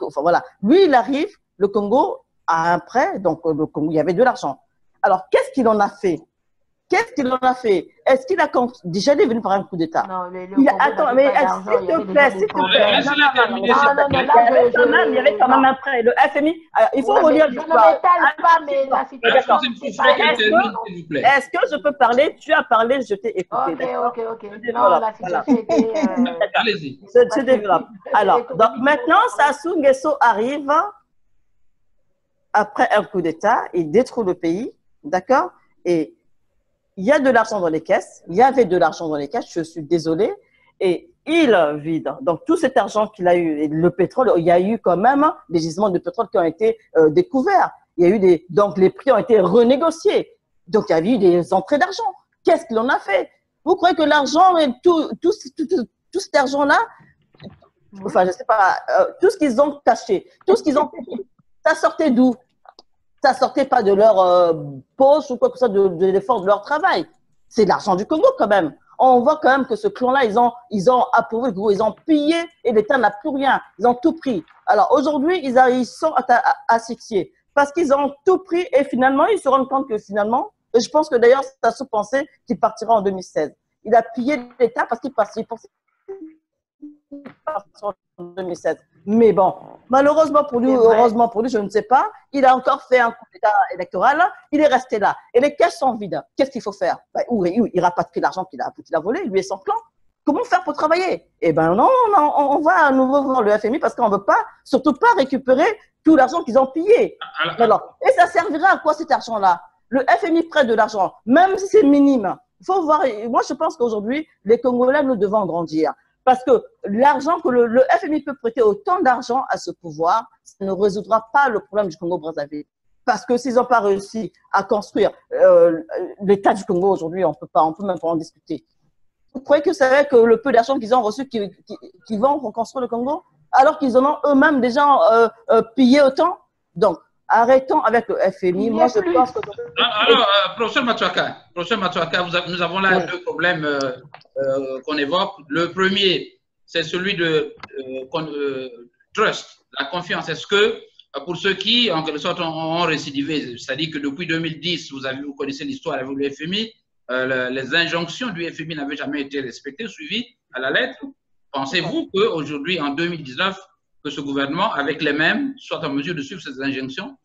enfin, voilà. Lui, il arrive, le Congo a un prêt, donc, le Congo, il y avait de l'argent. Alors, qu'est-ce qu'il en a fait? Qu'est-ce qu'il en a fait? Est-ce qu'il a déjà il est venu par un coup d'État? Non, mais attends, mais s'il te plaît, s'il te plaît. Il y avait quand même un prêt. Le FMI, il faut relire l'histoire. Est-ce que je peux parler? Tu as parlé, je t'ai écouté. Ok. Non, la situation était. Allez-y. Je développe. Alors, donc maintenant, Sassou Nguesso arrive après un coup d'État, il détruit le pays, d'accord? Et il y a de l'argent dans les caisses, il y avait de l'argent dans les caisses, je suis désolée, et il vide. Donc, tout cet argent qu'il a eu, et le pétrole, il y a eu quand même des gisements de pétrole qui ont été découverts. Il y a eu donc les prix ont été renégociés. Donc, il y a eu des entrées d'argent. Qu'est-ce qu'il en a fait? Vous croyez que l'argent, tout cet argent-là, enfin, je sais pas, tout ce qu'ils ont caché, tout ce qu'ils ont fait, ça sortait d'où? Ça sortait pas de leur poche ou quoi que ce soit de l'effort de leur travail. C'est l'argent du Congo quand même. On voit quand même que ce clan-là, ils ont approuvé, ils ont pillé et l'État n'a plus rien. Ils ont tout pris. Alors aujourd'hui, ils sont asphyxiés parce qu'ils ont tout pris et finalement, ils se rendent compte que finalement, et je pense que d'ailleurs, Sassou pensait qu'il partira en 2016. Il a pillé l'État parce qu'il pensait en 2007. Mais bon, malheureusement pour lui, heureusement pour lui, je ne sais pas, il a encore fait un coup d'État électoral, il est resté là. Et les caisses sont vides. Qu'est-ce qu'il faut faire? Il rapatrie l'argent qu'il a volé, lui et son clan. Comment faire pour travailler? Eh ben non, on va à nouveau voir le FMI parce qu'on ne veut pas, surtout pas récupérer tout l'argent qu'ils ont pillé. Alors, et ça servira à quoi cet argent-là? Le FMI prête de l'argent, même si c'est minime. Il faut voir, moi je pense qu'aujourd'hui, les Congolais, nous devons grandir. Parce que l'argent que le FMI peut prêter autant d'argent à ce pouvoir, ça ne résoudra pas le problème du Congo-Brazzaville. Parce que s'ils n'ont pas réussi à construire l'État du Congo aujourd'hui, on peut même pas en discuter. Vous croyez que c'est vrai que le peu d'argent qu'ils ont reçu, qu'ils vont reconstruire le Congo, alors qu'ils en ont eux-mêmes déjà pillé autant? Donc, arrêtons avec le FMI. Moi, je pense que... Alors, professeur Matouaka, nous avons là deux problèmes qu'on évoque. Le premier, c'est celui de trust, la confiance. Est-ce que pour ceux qui, en quelque sorte, ont récidivé, c'est-à-dire que depuis 2010, vous connaissez l'histoire avec le FMI, les injonctions du FMI n'avaient jamais été respectées, suivies à la lettre. Pensez-vous qu'aujourd'hui, en 2019, que ce gouvernement, avec les mêmes, soit en mesure de suivre ces injonctions?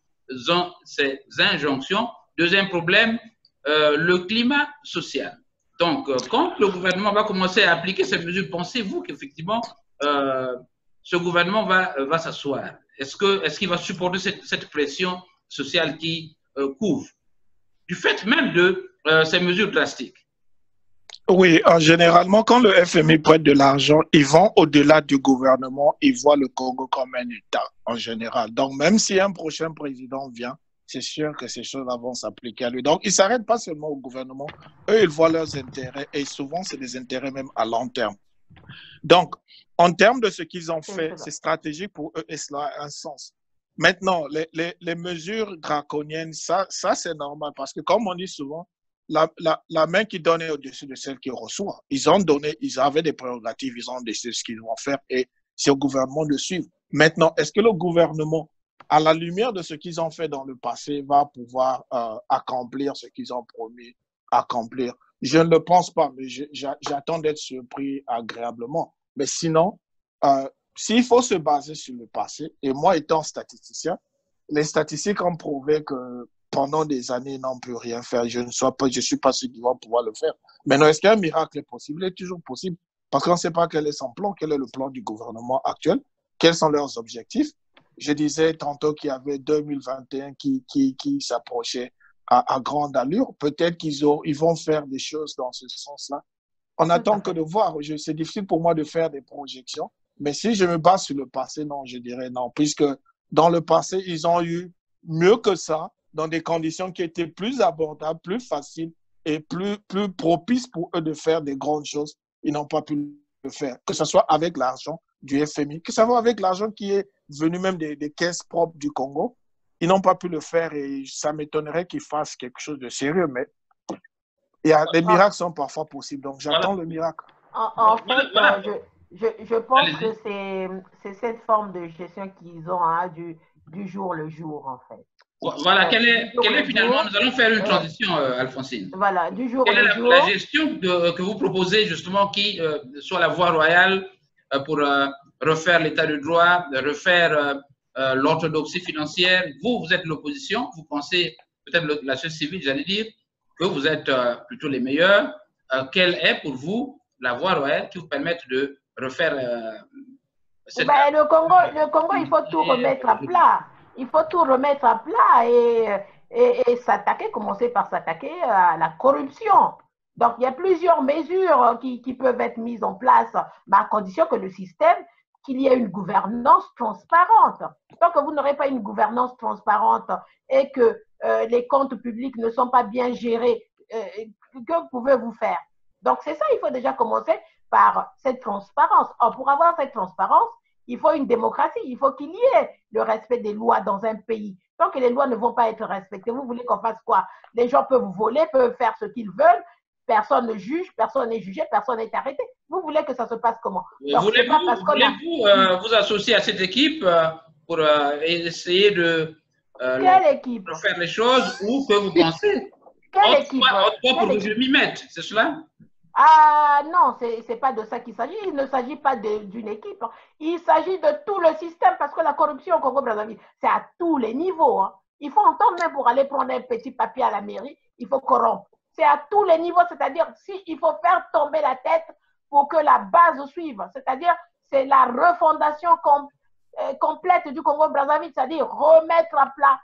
Deuxième problème, le climat social. Donc, quand le gouvernement va commencer à appliquer ces mesures, pensez-vous qu'effectivement, ce gouvernement va s'asseoir? Est-ce qu'il va supporter cette pression sociale qui couvre, du fait même de ces mesures drastiques? Oui, généralement, quand le FMI prête de l'argent, ils vont au-delà du gouvernement, ils voient le Congo comme un État en général. Donc, même si un prochain président vient, c'est sûr que ces choses-là vont s'appliquer à lui. Donc, ils ne s'arrêtent pas seulement au gouvernement. Eux, ils voient leurs intérêts et souvent, c'est des intérêts même à long terme. Donc, en termes de ce qu'ils ont fait, c'est stratégique pour eux et cela a un sens. Maintenant, les mesures draconiennes, ça c'est normal parce que comme on dit souvent, la main qui donne est au-dessus de celle qui reçoit. Ils ont donné, ils avaient des prérogatives, ils ont décidé ce qu'ils vont faire et c'est au gouvernement de suivre. Maintenant, est-ce que le gouvernement, à la lumière de ce qu'ils ont fait dans le passé, va pouvoir accomplir ce qu'ils ont promis accomplir? Je ne le pense pas, mais j'attends d'être surpris agréablement. Mais sinon, s'il faut se baser sur le passé, et moi étant statisticien, les statistiques ont prouvé que pendant des années, ils n'ont pu rien faire. Je ne suis pas sûr qu'ils vont pouvoir le faire. Maintenant, est-ce qu'un miracle est possible? Il est toujours possible. parce qu'on ne sait pas quel est son plan, quel est le plan du gouvernement actuel, quels sont leurs objectifs. Je disais tantôt qu'il y avait 2021 qui s'approchait à grande allure. Peut-être qu'ils vont faire des choses dans ce sens-là. On attend que de voir. C'est difficile pour moi de faire des projections. Mais si je me base sur le passé, non, je dirais non. Puisque dans le passé, ils ont eu mieux que ça, dans des conditions qui étaient plus abordables, plus faciles et plus propices pour eux de faire des grandes choses. Ils n'ont pas pu le faire. Que ce soit avec l'argent du FMI, que ce soit avec l'argent qui est venu même des caisses propres du Congo. Ils n'ont pas pu le faire et ça m'étonnerait qu'ils fassent quelque chose de sérieux. Mais les miracles sont parfois possibles. Donc, j'attends le miracle. En fait, je pense que c'est cette forme de gestion qu'ils ont hein, du jour le jour, en fait. Voilà, quelle est finalement, nous allons faire une transition, Alphonsine. Voilà, du jour quelle le est jour. La gestion que vous proposez justement qui soit la voie royale pour refaire l'état de droit, refaire l'orthodoxie financière? Vous êtes l'opposition, vous pensez, peut-être la société civile, j'allais dire, que vous êtes plutôt les meilleurs. Quelle est pour vous la voie royale qui vous permette de refaire le Congo, il faut tout remettre à plat. Il faut tout remettre à plat et s'attaquer, commencer par s'attaquer à la corruption. Donc, il y a plusieurs mesures qui peuvent être mises en place, mais à condition que le système, qu'il y ait une gouvernance transparente. Tant que vous n'aurez pas une gouvernance transparente et que les comptes publics ne sont pas bien gérés, que pouvez-vous faire? Donc, c'est ça, il faut déjà commencer par cette transparence. Or, pour avoir cette transparence, il faut une démocratie, il faut qu'il y ait le respect des lois dans un pays. Tant que les lois ne vont pas être respectées, vous voulez qu'on fasse quoi? Les gens peuvent voler, peuvent faire ce qu'ils veulent, personne ne juge, personne n'est jugé, personne n'est arrêté. Vous voulez que ça se passe comment? Voulez-vous vous associer à cette équipe pour essayer de faire les choses ou que vous pensez quelle équipe pour que je m'y mette, c'est cela? Ah non, c'est pas de ça qu'il s'agit. Il ne s'agit pas d'une équipe. Hein. Il s'agit de tout le système parce que la corruption au Congo-Brazzaville, c'est à tous les niveaux. Hein. Il faut entendre même pour aller prendre un petit papier à la mairie, il faut corrompre. C'est à tous les niveaux, c'est-à-dire il faut faire tomber la tête pour que la base suive. C'est-à-dire c'est la refondation complète du Congo-Brazzaville, c'est-à-dire remettre à plat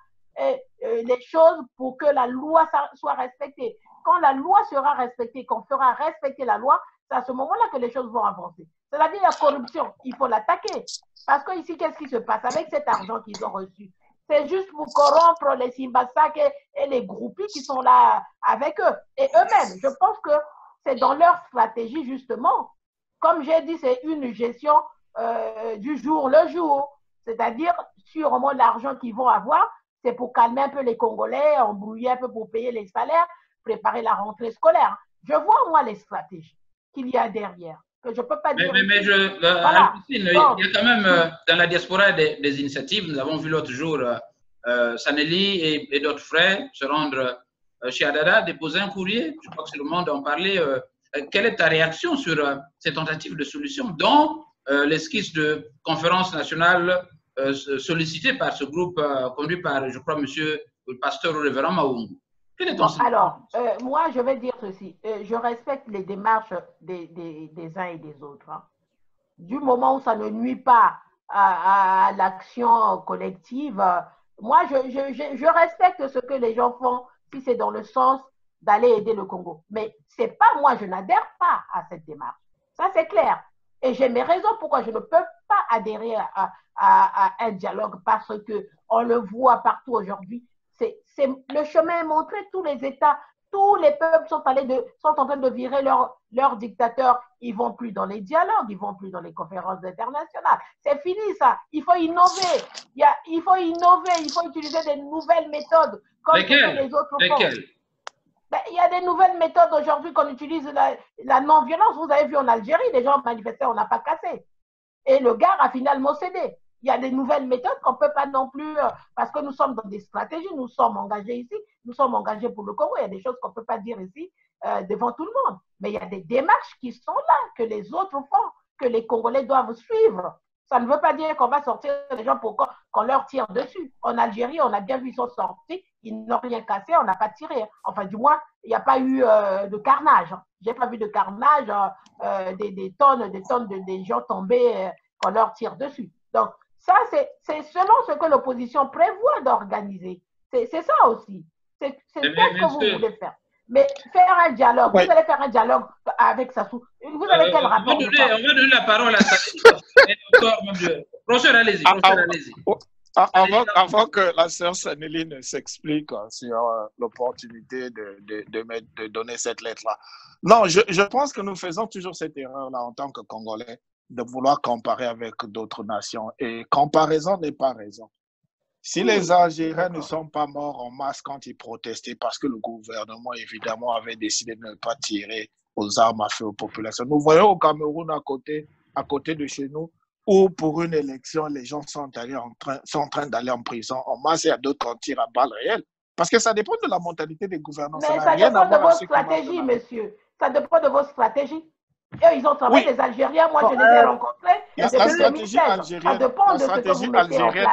les choses pour que la loi soit respectée. Quand la loi sera respectée, qu'on fera respecter la loi, c'est à ce moment-là que les choses vont avancer. C'est-à-dire la corruption, il faut l'attaquer. Parce que ici, qu'est-ce qui se passe avec cet argent qu'ils ont reçu? C'est juste pour corrompre les Simbasak et les groupies qui sont là avec eux. Et eux-mêmes, je pense que c'est dans leur stratégie, justement. Comme j'ai dit, c'est une gestion du jour le jour. C'est-à-dire, sûrement l'argent qu'ils vont avoir, c'est pour calmer un peu les Congolais, embrouiller un peu pour payer les salaires, préparer la rentrée scolaire. Je vois, moi, les stratégies qu'il y a derrière, que je ne peux pas dire. Voilà. Il y a quand même dans la diaspora des initiatives. Nous avons vu l'autre jour Saneli et d'autres frères se rendre chez Adada, déposer un courrier. Je crois que c'est le monde en parler. Quelle est ta réaction sur ces tentatives de solution, dont l'esquisse de conférence nationale sollicitée par ce groupe conduit par, je crois, monsieur le pasteur ou révérend Maoungu? Alors, moi, je vais dire ceci. Je respecte les démarches des uns et des autres. Hein. Du moment où ça ne nuit pas à l'action collective, moi, je respecte ce que les gens font si c'est dans le sens d'aller aider le Congo. Mais c'est pas moi, je n'adhère pas à cette démarche. Ça, c'est clair. Et j'ai mes raisons pourquoi je ne peux pas adhérer à un dialogue parce qu'on le voit partout aujourd'hui. Le chemin est montré, tous les États, tous les peuples sont en train de virer leurs dictateurs. Ils ne vont plus dans les dialogues, ils ne vont plus dans les conférences internationales. C'est fini ça. Il faut innover. Il faut innover, il faut utiliser des nouvelles méthodes comme les autres font. Il y a des nouvelles méthodes aujourd'hui qu'on utilise, la non-violence. Vous avez vu en Algérie, les gens manifestaient, on n'a pas cassé. Et le gars a finalement cédé. Il y a des nouvelles méthodes qu'on ne peut pas non plus, parce que nous sommes dans des stratégies, nous sommes engagés ici, nous sommes engagés pour le Congo, il y a des choses qu'on ne peut pas dire ici devant tout le monde. Mais il y a des démarches qui sont là, que les autres font, que les Congolais doivent suivre. Ça ne veut pas dire qu'on va sortir les gens pour qu'on leur tire dessus. En Algérie, on a bien vu, ils sont sortis, ils n'ont rien cassé, on n'a pas tiré. Enfin, du moins, il n'y a pas eu de carnage. Hein. Je n'ai pas vu de carnage, des tonnes de gens tombés qu'on leur tire dessus. Donc, ça, c'est selon ce que l'opposition prévoit d'organiser. C'est ça aussi. C'est ce que vous voulez faire. Mais faire un dialogue, vous allez faire un dialogue avec Sassou. Vous avez quel rapport? On va donner la parole à Sassou. Professeur, allez-y. Avant que la sœur Sanéline s'explique sur l'opportunité de donner cette lettre-là. Non, je pense que nous faisons toujours cette erreur-là en tant que Congolais, de vouloir comparer avec d'autres nations. Et comparaison n'est pas raison. Si les Algériens ne sont pas morts en masse quand ils protestaient parce que le gouvernement, évidemment, avait décidé de ne pas tirer aux armes à feu aux populations. Nous voyons au Cameroun, à côté de chez nous, où pour une élection, les gens sont en train d'aller en prison en masse et à d'autres qu'on tire à balles réelles. Parce que ça dépend de la mentalité des gouvernants. Mais ça dépend de vos stratégies, monsieur. Ça dépend de vos stratégies. Eux, ils ont travaillé, les Algériens, moi je les ai rencontrés. La stratégie algérienne,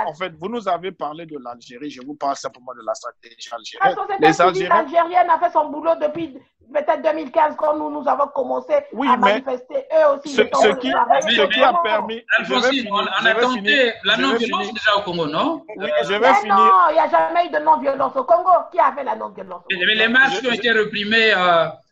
en fait, vous nous avez parlé de l'Algérie, je vous parle simplement de la stratégie algérienne. Les Algériens ont fait son boulot depuis peut-être 2015, quand nous avons commencé à manifester. Eux aussi, ce qui a permis... Alphonsine, on a tenté la non-violence déjà au Congo, non? Oui, je vais finir. Non, il n'y a jamais eu de non-violence au Congo. Qui a fait la non-violence? Mais les marches qui ont été réprimées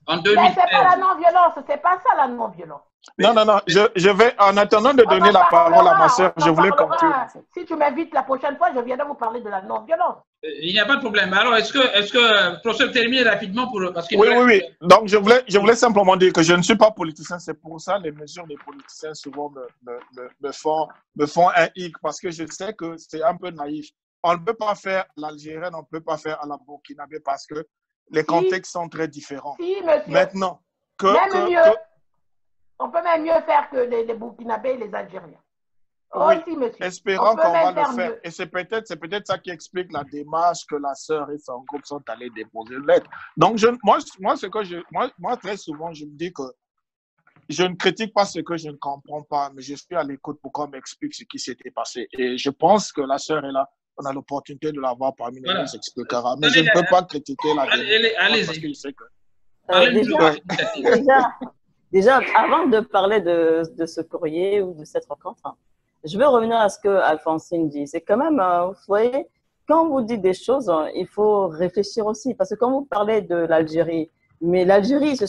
en 2016. Mais ce n'est pas la non-violence, c'est pas ça la non-violence. Non, je vais, en attendant de donner la parole à ma soeur, je voulais continuer. Si tu m'invites la prochaine fois, je viendrai vous parler de la non-violence. Il n'y a pas de problème. Alors, est-ce que professeur, termine rapidement parce que oui. Donc, je voulais simplement dire que je ne suis pas politicien. C'est pour ça les mesures des politiciens souvent me font un hic parce que je sais que c'est un peu naïf. On ne peut pas faire l'Algérienne, on ne peut pas faire à la Burkinabé parce que les contextes sont très différents. Si, monsieur. Maintenant, on peut même mieux faire que les Burkinabés et les Algériens. Oui, aussi, monsieur. Espérons qu'on va le faire. Et c'est peut-être ça qui explique la démarche que la sœur et son groupe sont allés déposer une lettre. Donc, moi, très souvent, je me dis que je ne critique pas ce que je ne comprends pas, mais je suis à l'écoute pour qu'on m'explique ce qui s'était passé. Et je pense que la sœur est là. On a l'opportunité de la voir parmi nous, elle nous expliquera. Mais je ne peux pas critiquer la démarche. Allez-y. Déjà, avant de parler de ce courrier ou de cette rencontre, je veux revenir à ce que Alphonsine dit. C'est quand même, vous voyez, quand vous dites des choses, il faut réfléchir aussi. Parce que quand vous parlez de l'Algérie, mais l'Algérie, ils se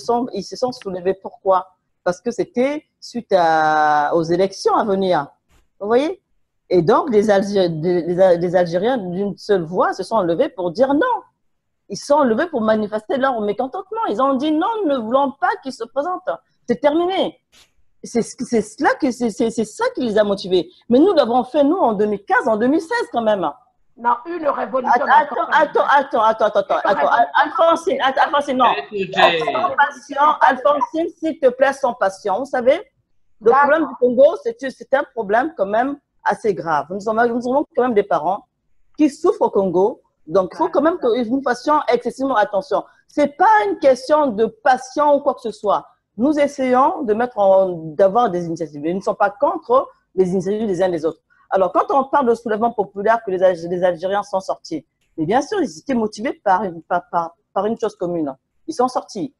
sont soulevés. Pourquoi? Parce que c'était suite aux élections à venir. Vous voyez? Et donc, les Algériens d'une seule voix se sont levés pour dire non. Ils se sont levés pour manifester leur mécontentement. Ils ont dit non, nous ne voulons pas qu'ils se présentent. C'est terminé. C'est ça qui les a motivés. Mais nous l'avons fait, nous, en 2015, en 2016 quand même. Non, une révolution. Attends. Alphonsine, non. Alphonsine, s'il te plaît, sans passion. Vous savez, le problème du Congo, c'est un problème quand même assez grave. Nous avons quand même des parents qui souffrent au Congo. Donc, il faut quand même que nous fassions excessivement attention. Ce n'est pas une question de passion ou quoi que ce soit. Nous essayons d'avoir des initiatives. Ils ne sont pas contre les initiatives des uns des autres. Alors, quand on parle de soulèvement populaire que les Algériens sont sortis, mais bien sûr, ils étaient motivés par une chose commune. Ils sont sortis.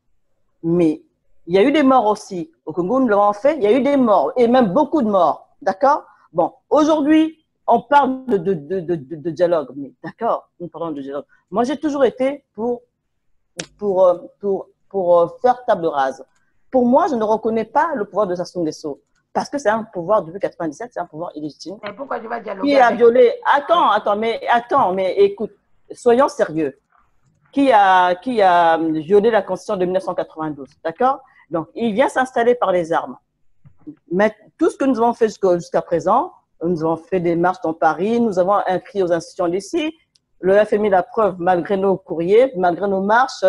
Mais il y a eu des morts aussi. Au Congo, nous l'avons fait, il y a eu des morts, et même beaucoup de morts. D'accord? Bon, aujourd'hui, on parle de dialogue. Mais d'accord, nous parlons de dialogue. Moi, j'ai toujours été pour faire table rase. Pour moi, je ne reconnais pas le pouvoir de Sassou Nguesso. Parce que c'est un pouvoir, depuis 1997, c'est un pouvoir illégitime. Mais pourquoi tu vas dialoguer? Qui a violé. Attends, mais écoute, soyons sérieux. Qui a violé la Constitution de 1992. D'accord? Donc, il vient s'installer par les armes. Mais tout ce que nous avons fait jusqu'à présent, nous avons fait des marches dans Paris, nous avons inscrit aux institutions d'ici. Le FMI, la preuve, malgré nos courriers, malgré nos marches,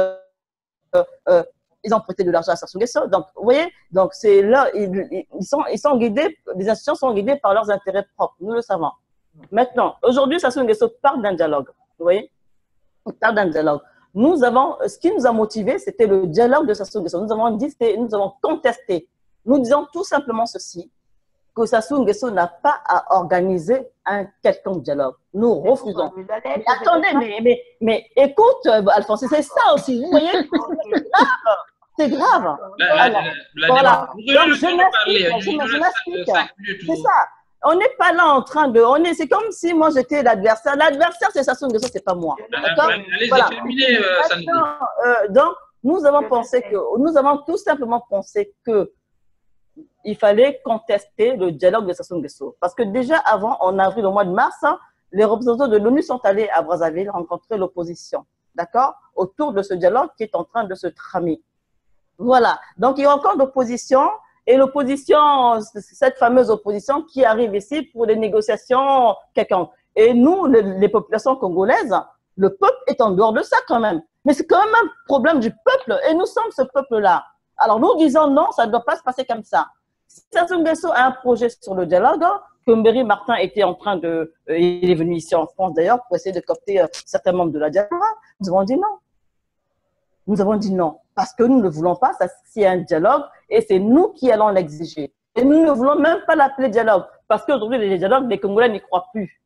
ils ont prêté de l'argent à Sassou Nguesso. Donc, vous voyez, donc c'est là, ils sont guidés, les institutions sont guidées par leurs intérêts propres, nous le savons. Maintenant, aujourd'hui, Sassou Nguesso parle d'un dialogue. Vous voyez, il parle d'un dialogue. Ce qui nous a motivés, c'était le dialogue de Sassou Nguesso. Nous avons contesté. Nous disons tout simplement ceci. que Sassou Nguesso n'a pas à organiser un quelconque dialogue. Nous refusons. Mais attendez, mais écoute, Alphonse, c'est ça aussi. Vous voyez, c'est grave. Voilà. Donc, je m'explique. C'est ça. On n'est pas là en train de. C'est comme si moi j'étais l'adversaire. L'adversaire, c'est Sassou Nguesso, c'est pas moi. D'accord. Voilà. Donc, nous avons tout simplement pensé que il fallait contester le dialogue de Sassou Nguesso. Parce que déjà avant, en avril, au mois de mars, les représentants de l'ONU sont allés à Brazzaville rencontrer l'opposition, d'accord, autour de ce dialogue qui est en train de se tramer. Voilà. Donc, il y a encore d'opposition. Et l'opposition, cette fameuse opposition qui arrive ici pour des négociations quelconques. Et nous, les populations congolaises, le peuple est en dehors de ça quand même. Mais c'est quand même un problème du peuple. Et nous sommes ce peuple-là. Alors, nous disons non, ça ne doit pas se passer comme ça. Si Sassou Nguesso a un projet sur le dialogue, que Mbéry Martin était en train de... il est venu ici en France d'ailleurs pour essayer de coopter certains membres de la diaspora, nous avons dit non. Nous avons dit non, parce que nous ne voulons pas, c'est un dialogue et c'est nous qui allons l'exiger. Et nous ne voulons même pas l'appeler dialogue, parce qu'aujourd'hui, les dialogues, les Congolais n'y croient plus.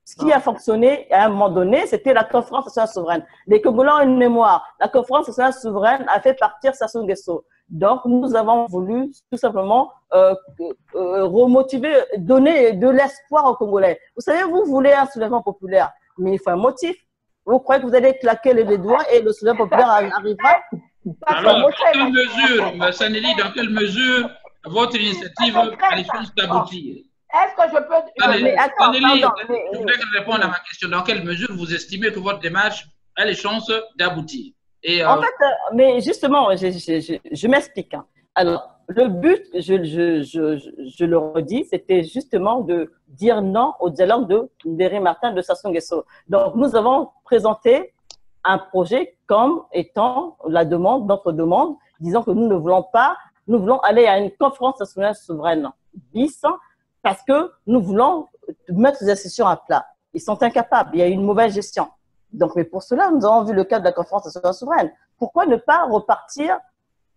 Ce qui a fonctionné à un moment donné, c'était la conférence nationale souveraine. Les Congolais ont une mémoire. La conférence nationale souveraine a fait partir Sassou Nguesso. Donc, nous avons voulu tout simplement remotiver, donner de l'espoir aux Congolais. Vous savez, vous voulez un soulèvement populaire, mais il faut un motif. Vous croyez que vous allez claquer les doigts et le soulèvement populaire arrivera? Alors, dans quelle mesure, Saneli, dans quelle mesure votre initiative a les chances d'aboutir? Est-ce que je peux... Saneli, je voudrais répondre à ma question. Dans quelle mesure vous estimez que votre démarche a les chances d'aboutir? En fait, mais justement, je m'explique. Alors, le but, je le redis, c'était justement de dire non au dialogue de Mbéry Martin de Sassou Nguesso. Donc, nous avons présenté un projet comme étant notre demande, disant que nous ne voulons pas, nous voulons aller à une conférence nationale souveraine bis, parce que nous voulons mettre les institutions à plat. Ils sont incapables, il y a une mauvaise gestion. Donc, mais pour cela, nous avons vu le cas de la conférence nationale souveraine. Pourquoi ne pas repartir?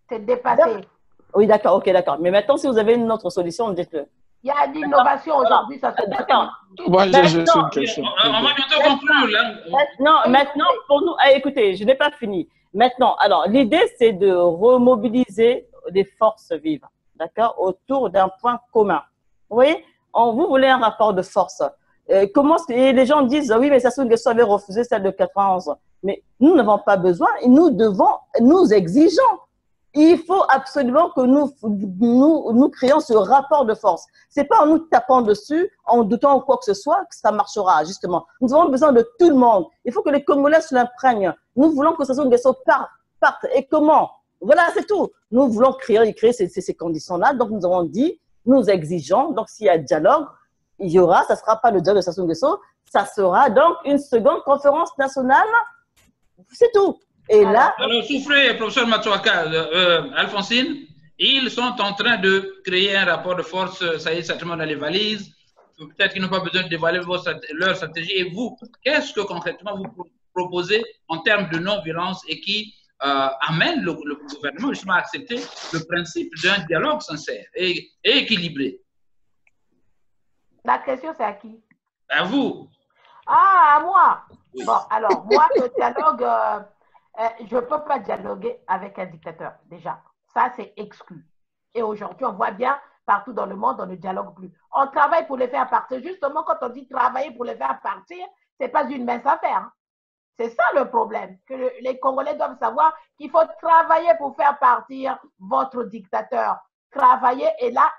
C'est dépassé. Oui, d'accord, ok, d'accord. Mais maintenant, si vous avez une autre solution, dites-le. Il y a de l'innovation aujourd'hui, ça se d'accord. Moi, j'ai une question. On va bientôt conclure. Maintenant, pour nous, écoutez, je n'ai pas fini. Maintenant, alors, l'idée, c'est de remobiliser les forces vives, d'accord, autour d'un point commun. Vous voyez, vous voulez un rapport de force. Et les gens disent, oui, mais Sassou Nguesso avait refusé celle de 91. Mais nous n'avons pas besoin, nous exigeons. Il faut absolument que nous créions ce rapport de force. C'est pas en nous tapant dessus, en doutant ou quoi que ce soit, que ça marchera, justement. Nous avons besoin de tout le monde. Il faut que les Congolais se l'imprègnent. Nous voulons que Sassou Nguesso parte. Et comment? Voilà, c'est tout. Nous voulons créer ces conditions-là. Donc, nous avons dit, nous exigeons. Donc, s'il y a dialogue, il y aura, ça ne sera pas le dialogue de Sassou Nguesso, ça sera donc une seconde conférence nationale. C'est tout. Et là. Alors, souffrez, professeur Matouaka, Alphonsine, ils sont en train de créer un rapport de force, ça y est, certainement dans les valises. Peut-être qu'ils n'ont pas besoin de dévoiler leur stratégie. Et vous, qu'est-ce que concrètement vous proposez en termes de non-violence et qui amène le gouvernement justement à accepter le principe d'un dialogue sincère et équilibré? La question, c'est à qui? À vous. Ah, à moi. Bon, alors, moi, le dialogue, je ne peux pas dialoguer avec un dictateur, déjà. Ça, c'est exclu. Et aujourd'hui, on voit bien, partout dans le monde, on ne dialogue plus. On travaille pour les faire partir. Justement, quand on dit travailler pour les faire partir, ce n'est pas une mince affaire. Hein. C'est ça le problème, que les Congolais doivent savoir qu'il faut travailler pour faire partir votre dictateur. Travailler, et là,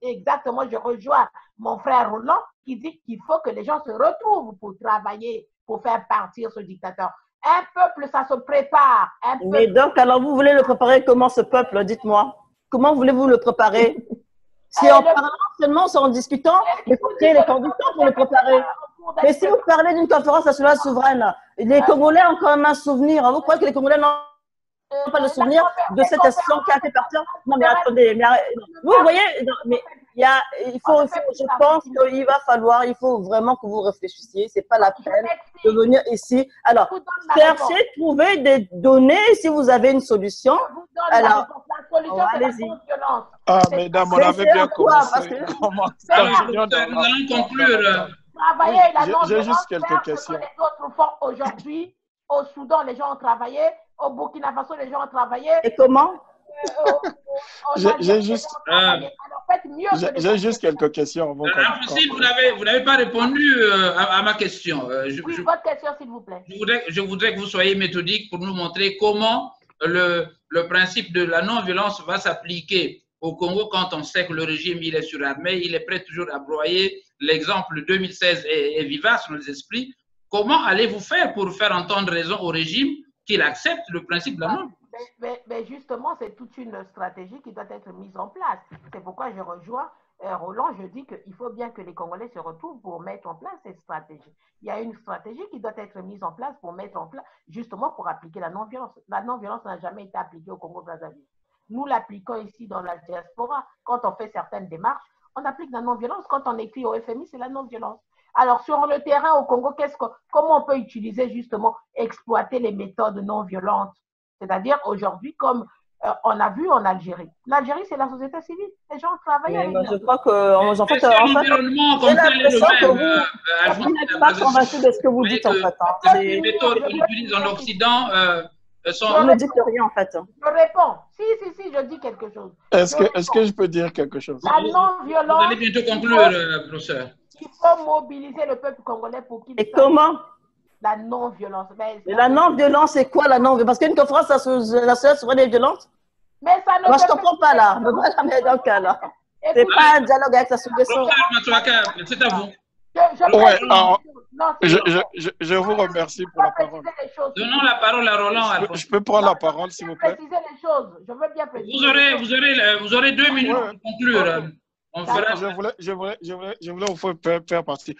exactement, je rejoins mon frère Roland qui dit qu'il faut que les gens se retrouvent pour travailler, pour faire partir ce dictateur. Un peuple, ça se prépare. Mais donc, alors, vous voulez le préparer comment, ce peuple? Dites-moi. Comment voulez-vous le préparer? Si en parlant seulement, en discutant, il faut créer les conditions pour le préparer. Mais si vous parlez d'une conférence nationale souveraine, les Congolais ont quand même un souvenir. Vous croyez que les Congolais n'ont pas le souvenir de cette action qui a fait partir? Non, mais attendez. Vous voyez, mais Je pense qu'il va falloir, il faut vraiment que vous réfléchissiez. C'est pas la peine de venir ici. Alors, cherchez, trouvez des données si vous avez une solution. Alors, allez-y. Ah, mesdames, on avait bien commencé. Nous allons conclure. J'ai juste quelques questions. Les autres font aujourd'hui, au Soudan, les gens ont travaillé, au Burkina Faso, les gens ont travaillé. Et comment? J'ai juste quelques questions. Vous n'avez pas répondu à ma question. Oui, votre question, s'il vous plaît. Je voudrais que vous soyez méthodique pour nous montrer comment le principe de la non-violence va s'appliquer au Congo quand on sait que le régime il est surarmé, il est prêt toujours à broyer. L'exemple 2016 est vivace dans les esprits. Comment allez-vous faire pour faire entendre raison au régime qu'il accepte le principe de la non-violence? Mais justement, c'est toute une stratégie qui doit être mise en place. C'est pourquoi je rejoins Roland. Je dis qu'il faut bien que les Congolais se retrouvent pour mettre en place cette stratégie. Il y a une stratégie qui doit être mise en place pour mettre en place, justement pour appliquer la non-violence. La non-violence n'a jamais été appliquée au Congo-Brazzaville. Nous l'appliquons ici dans la diaspora. Quand on fait certaines démarches, on applique la non-violence. Quand on écrit au FMI, c'est la non-violence. Alors, sur le terrain au Congo, comment on peut utiliser justement, exploiter les méthodes non-violentes? C'est-à-dire aujourd'hui, comme on a vu en Algérie. L'Algérie, c'est la société civile. Les gens travaillent avec je crois que, en fait, j'ai l'impression que vous n'êtes pas convaincu de ce que vous dites, en fait. Les méthodes qu'on utilise en Occident vous ne dites rien, en fait. Je réponds. Si, je dis quelque chose. Est-ce que je peux dire quelque chose? La non-violence. Vous allez bientôt conclure, professeur. Il faut mobiliser le peuple congolais pour qu'il... Et comment? La non-violence. Mais la non-violence, c'est quoi la non-violence? Parce qu'une conférence nationale sur les violences? Mais ça ne... Moi, je ne comprends pas là. Mais dans le cas là. C'est pas un dialogue avec la sous-question. C'est à vous. Je vous remercie pour la parole. Donnons la parole à Roland. Je peux prendre la parole, s'il vous plaît? Préciser les choses. Je veux bien préciser. Vous aurez 2 minutes pour conclure. Je voulais vous faire partie.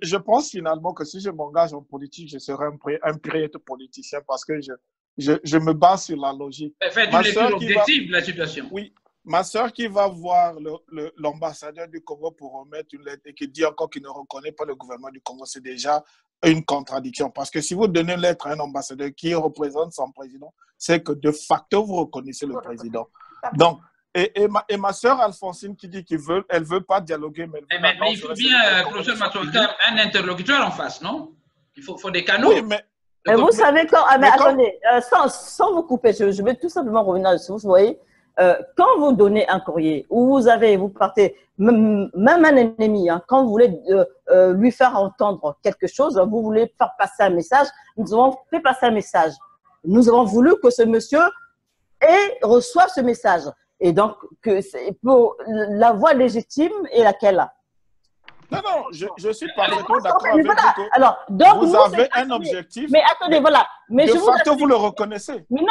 Je pense finalement que si je m'engage en politique, je serai un prêtre politicien parce que je me base sur la logique. Faites une lecture objective de la situation. Oui. Ma soeur qui va voir l'ambassadeur du Congo pour remettre une lettre et qui dit encore qu'il ne reconnaît pas le gouvernement du Congo, c'est déjà une contradiction. Parce que si vous donnez une lettre à un ambassadeur qui représente son président, c'est que de facto, vous reconnaissez le président. Donc, et ma soeur Alphonsine qui dit qu'elle ne veut pas dialoguer. Mais il faut bien, professeur Matouaka, un interlocuteur en face, non? Il faut des canaux. Oui, mais vous savez quand... attendez, sans vous couper, je vais tout simplement revenir dessus. Vous voyez, quand vous donnez un courrier, ou vous partez, même un ennemi, hein, quand vous voulez lui faire entendre quelque chose, vous voulez faire passer un message, nous avons fait passer un message. Nous avons voulu que ce monsieur reçoive ce message. Et donc, pour la voie légitime est laquelle? Non, je suis parfaitement d'accord avec vous. Alors, donc, vous avez un objectif. Mais attendez, voilà. Mais de facto, vous le reconnaissez. Mais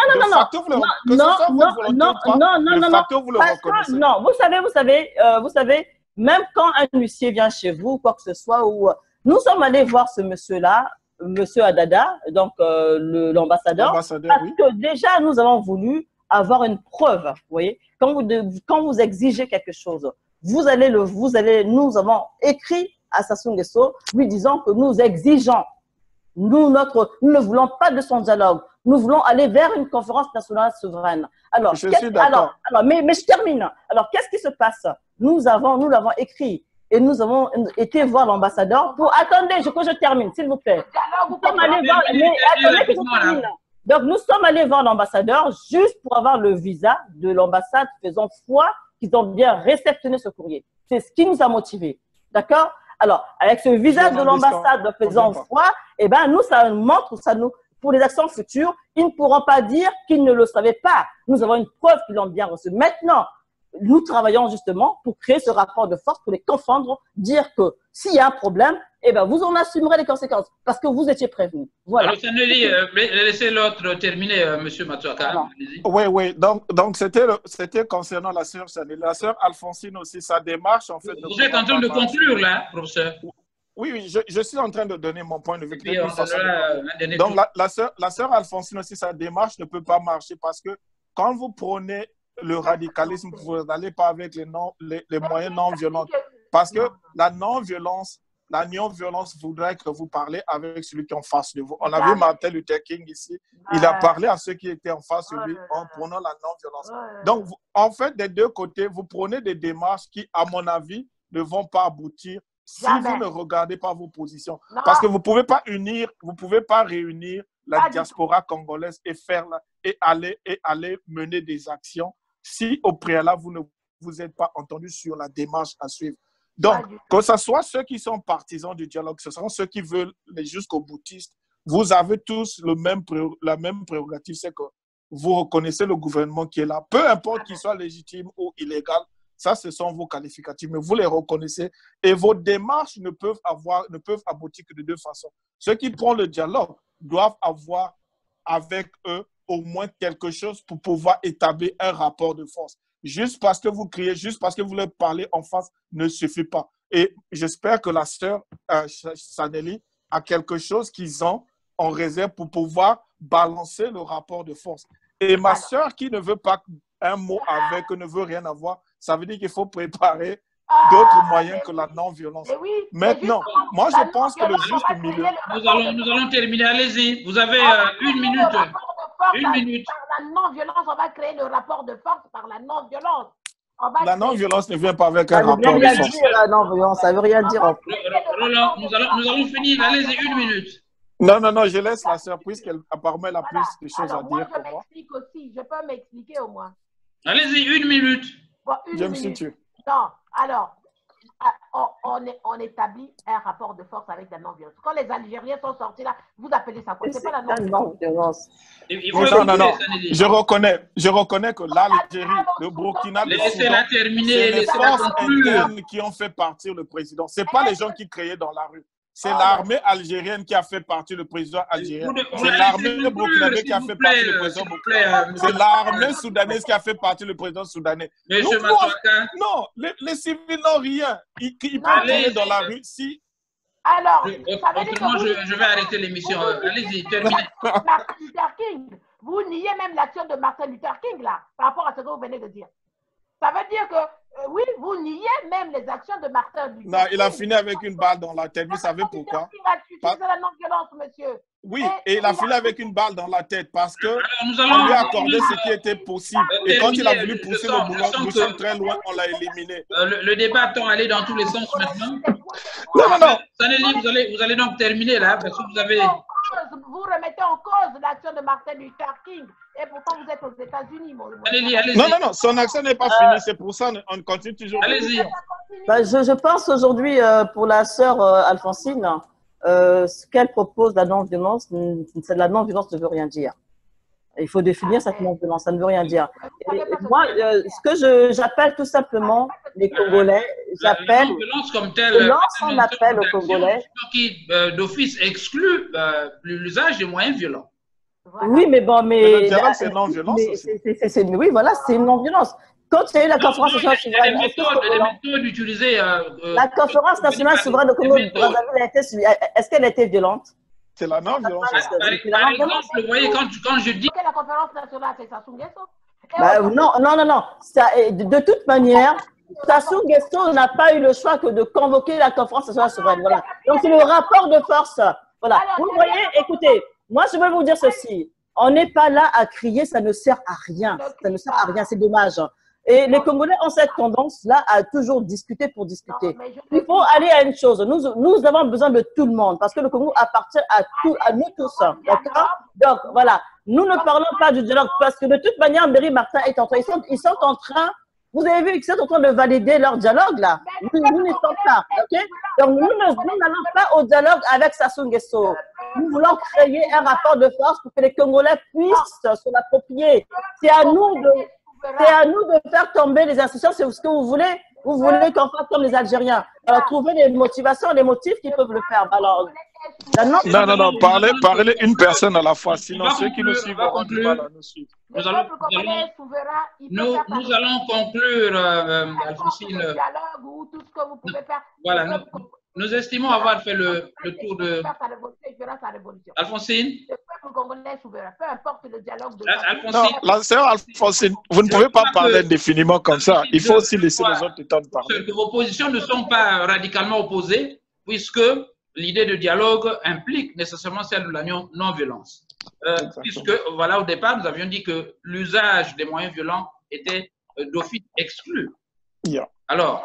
non, vous savez, même quand un huissier vient chez vous, quoi que ce soit, nous sommes allés voir ce monsieur-là, monsieur Adada, donc l'ambassadeur, parce que déjà, nous avons voulu avoir une preuve, vous voyez. Quand vous exigez quelque chose, nous avons écrit à Sassou Nguesso lui disant que nous exigeons, nous ne voulons pas de son dialogue, nous voulons aller vers une conférence nationale souveraine. Alors, je suis d'accord. Mais je termine. Alors, qu'est-ce qui se passe? Nous l'avons écrit et nous avons été voir l'ambassadeur pour... Attendez, que je termine, s'il vous plaît. Nous sommes allés voir... Attendez que je termine. Donc, nous sommes allés voir l'ambassadeur juste pour avoir le visa de l'ambassade, faisant foi qu'ils ont bien réceptionné ce courrier. C'est ce qui nous a motivés. D'accord? Alors, avec ce visa de l'ambassade faisant foi, eh ben, nous, ça montre, pour les actions futures, ils ne pourront pas dire qu'ils ne le savaient pas. Nous avons une preuve qu'ils l'ont bien reçu. Maintenant, nous travaillons justement pour créer ce rapport de force, pour les confondre, dire que s'il y a un problème, eh ben, vous en assumerez les conséquences parce que vous étiez prévenus. Voilà. Alors, laissez l'autre terminer, M. Matouaka. Oui. Donc c'était concernant la sœur Chanel. La sœur Alphonsine aussi, sa démarche, en fait. Vous êtes en train de conclure, là, professeur. Oui, je suis en train de donner mon point de vue. Donc, la sœur Alphonsine aussi, sa démarche ne peut pas marcher parce que quand vous prenez le radicalisme, vous n'allez pas avec les moyens non violents. Parce que la non-violence voudrait que vous parlez avec celui qui est en face de vous. On a vu Martin Luther King ici. Il a parlé à ceux qui étaient en face de lui en prenant la non-violence. Donc, en fait, des deux côtés, vous prenez des démarches qui, à mon avis, ne vont pas aboutir si vous ne regardez pas vos positions. Parce que vous ne pouvez pas réunir la diaspora congolaise et aller mener des actions si au préalable, vous ne vous êtes pas entendu sur la démarche à suivre. Donc, que ce soit ceux qui sont partisans du dialogue, ce sont ceux qui veulent les jusqu'au boutistes, vous avez tous la même prérogative, c'est que vous reconnaissez le gouvernement qui est là, peu importe qu'il soit légitime ou illégal, ça, ce sont vos qualificatifs, mais vous les reconnaissez et vos démarches ne peuvent aboutir que de deux façons. Ceux qui prennent le dialogue doivent avoir avec eux au moins quelque chose pour pouvoir établir un rapport de force. Juste parce que vous criez, juste parce que vous leur parlez en face ne suffit pas. Et j'espère que la sœur Saneli a quelque chose qu'ils ont en réserve pour pouvoir balancer le rapport de force. Et ma sœur qui ne veut pas un mot avec, ne veut rien avoir, ça veut dire qu'il faut préparer d'autres moyens que la non-violence. Maintenant, moi je pense que le juste milieu... Nous allons terminer, allez-y, vous avez une minute. Une minute. Par la non-violence, on va créer le rapport de force par la non-violence. La non-violence ne vient pas avec un rapport de force. La non-violence, ça ne veut rien dire. Roland, nous allons finir, allez-y, une minute. Non, je laisse la sœur puisqu'elle apparemment elle a plus de choses à dire que moi. Je m'explique aussi, je peux m'expliquer au moins. Allez-y, une minute. Bon, je me situe. Non, alors, on établit un rapport de force avec la non-violence. Quand les Algériens sont sortis là, vous appelez ça quoi? C'est pas la non-violence. Non. Je reconnais que l'Algérie, le Burkina, le Soudan, c'est les forces internes qui ont fait partir le président. Ce n'est pas les gens qui créaient dans la rue. C'est l'armée algérienne qui a fait partir le président algérien. C'est l'armée burkinabé qui a fait partir le président burkinabé. C'est l'armée soudanaise qui a fait partir le président soudanais. Non, les civils n'ont rien. Ils peuvent aller dans la rue si... Alors, autrement, je vais arrêter l'émission. Allez-y, terminez. Martin Luther King, vous niez même l'action de Martin Luther King là, par rapport à ce que vous venez de dire. Ça veut dire que, oui, vous niez même les actions de Martin Luther King. Non, il a fini avec une balle dans la tête. Vous savez pourquoi? C'est la non-violence, monsieur. Oui, et il a fini avec une balle dans la tête parce que on lui a accordé ce qui était possible. Et quand il a voulu pousser le bouchon très loin, on l'a éliminé. Le débat tend à aller dans tous les sens maintenant. Non. Saneli, vous allez donc terminer là, parce que vous avez... Vous remettez en cause l'action de Martin Luther King et pourtant vous êtes aux États-Unis. Allez-y. Non, son action n'est pas finie, c'est pour ça qu'on continue toujours. Allez-y. Je pense aujourd'hui pour la sœur Alphonsine, ce qu'elle propose, la non-violence, la non-violence ne veut rien dire. Il faut définir cette non-violence, ça ne veut rien dire. Et moi, ce que j'appelle tout simplement les Congolais, j'appelle, je lance un appel aux Congolais. Qui, d'office, exclut l'usage des moyens violents. Oui, mais bon, mais le dialogue, c'est non-violence aussi. Oui, voilà, c'est une non-violence. Quand il y a eu la conférence nationale souveraine, la conférence nationale souveraine de Congo-Brazzaville, est-ce qu'elle a été violente? C'est la non-violence. Par exemple, vous voyez, quand je dis que la conférence nationale, c'est Sassou Nguesso. Non. De toute manière, Sassou Nguesso n'a pas eu le choix que de convoquer la conférence nationale souveraine. Voilà. Donc, c'est le rapport de force. Voilà. Vous voyez, écoutez, moi, je vais vous dire ceci. On n'est pas là à crier, ça ne sert à rien. Ça ne sert à rien, c'est dommage. Et les Congolais ont cette tendance-là à toujours discuter pour discuter. Il faut aller à une chose. Nous avons besoin de tout le monde parce que le Congo appartient à nous tous. D'accord? Donc, voilà. Nous ne parlons pas du dialogue parce que de toute manière, Méry Martin est en train. Ils sont en train. Vous avez vu qu'ils sont en train de valider leur dialogue là. Nous ne sommes pas. Ok? Donc, nous n'allons pas au dialogue avec Sassou Nguesso. Nous voulons créer un rapport de force pour que les Congolais puissent se l'approprier. C'est à nous de faire tomber les institutions. C'est ce que vous voulez. Vous voulez qu'on fasse comme les Algériens. Alors, trouver les motivations, les motifs qui peuvent le faire. Alors, non. Parlez une personne à la fois. Sinon, ceux qui nous suivent auront du mal à nous suivre. Nous allons conclure, Alphonsine. Voilà, nous estimons avoir fait le tour de... Alphonsine. Le peuple Congolais souverain, peu importe le dialogue de Non, la sœur Alphonsine, vous ne pouvez pas parler indéfiniment comme ça. Il faut aussi laisser les autres temps de parler. Que vos positions ne sont pas radicalement opposées, puisque l'idée de dialogue implique nécessairement celle de la non-violence. Puisque, voilà, au départ, nous avions dit que l'usage des moyens violents était d'office exclu. Yeah. Alors,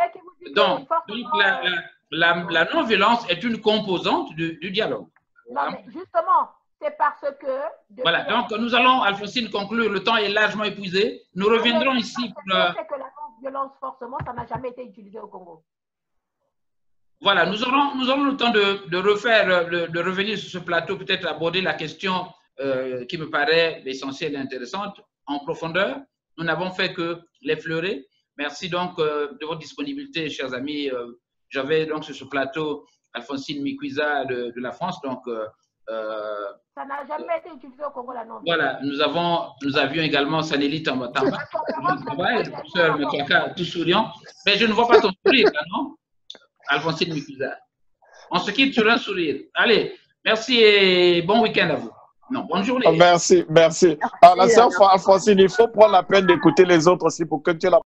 donc la non-violence est une composante du dialogue. Non, mais justement, c'est parce que... Voilà, donc nous allons, Alphonsine, conclure. Le temps est largement épuisé. Nous reviendrons ici pour... C'est que la non-violence, forcément, ça n'a jamais été utilisé au Congo. Voilà, nous aurons le temps de refaire, de revenir sur ce plateau, peut-être aborder la question qui me paraît essentielle et intéressante en profondeur. Nous n'avons fait que l'effleurer. Merci donc de votre disponibilité, chers amis. J'avais donc sur ce plateau Alphonsine Mikwiza de la France. Donc, ça n'a jamais été utilisé au Congo, la non-violence. Voilà, nous avions également Saneli Tambatamba, le professeur Metwaka, tout souriant. Mais je ne vois pas ton sourire, là, non? Alphonsine Mikwiza. On se quitte sur un sourire. Allez, merci et bon week-end à vous. Non, bonne journée. Merci, merci. Alors, la sœur Alphonsine, il faut prendre la peine d'écouter les autres aussi pour que tu aies la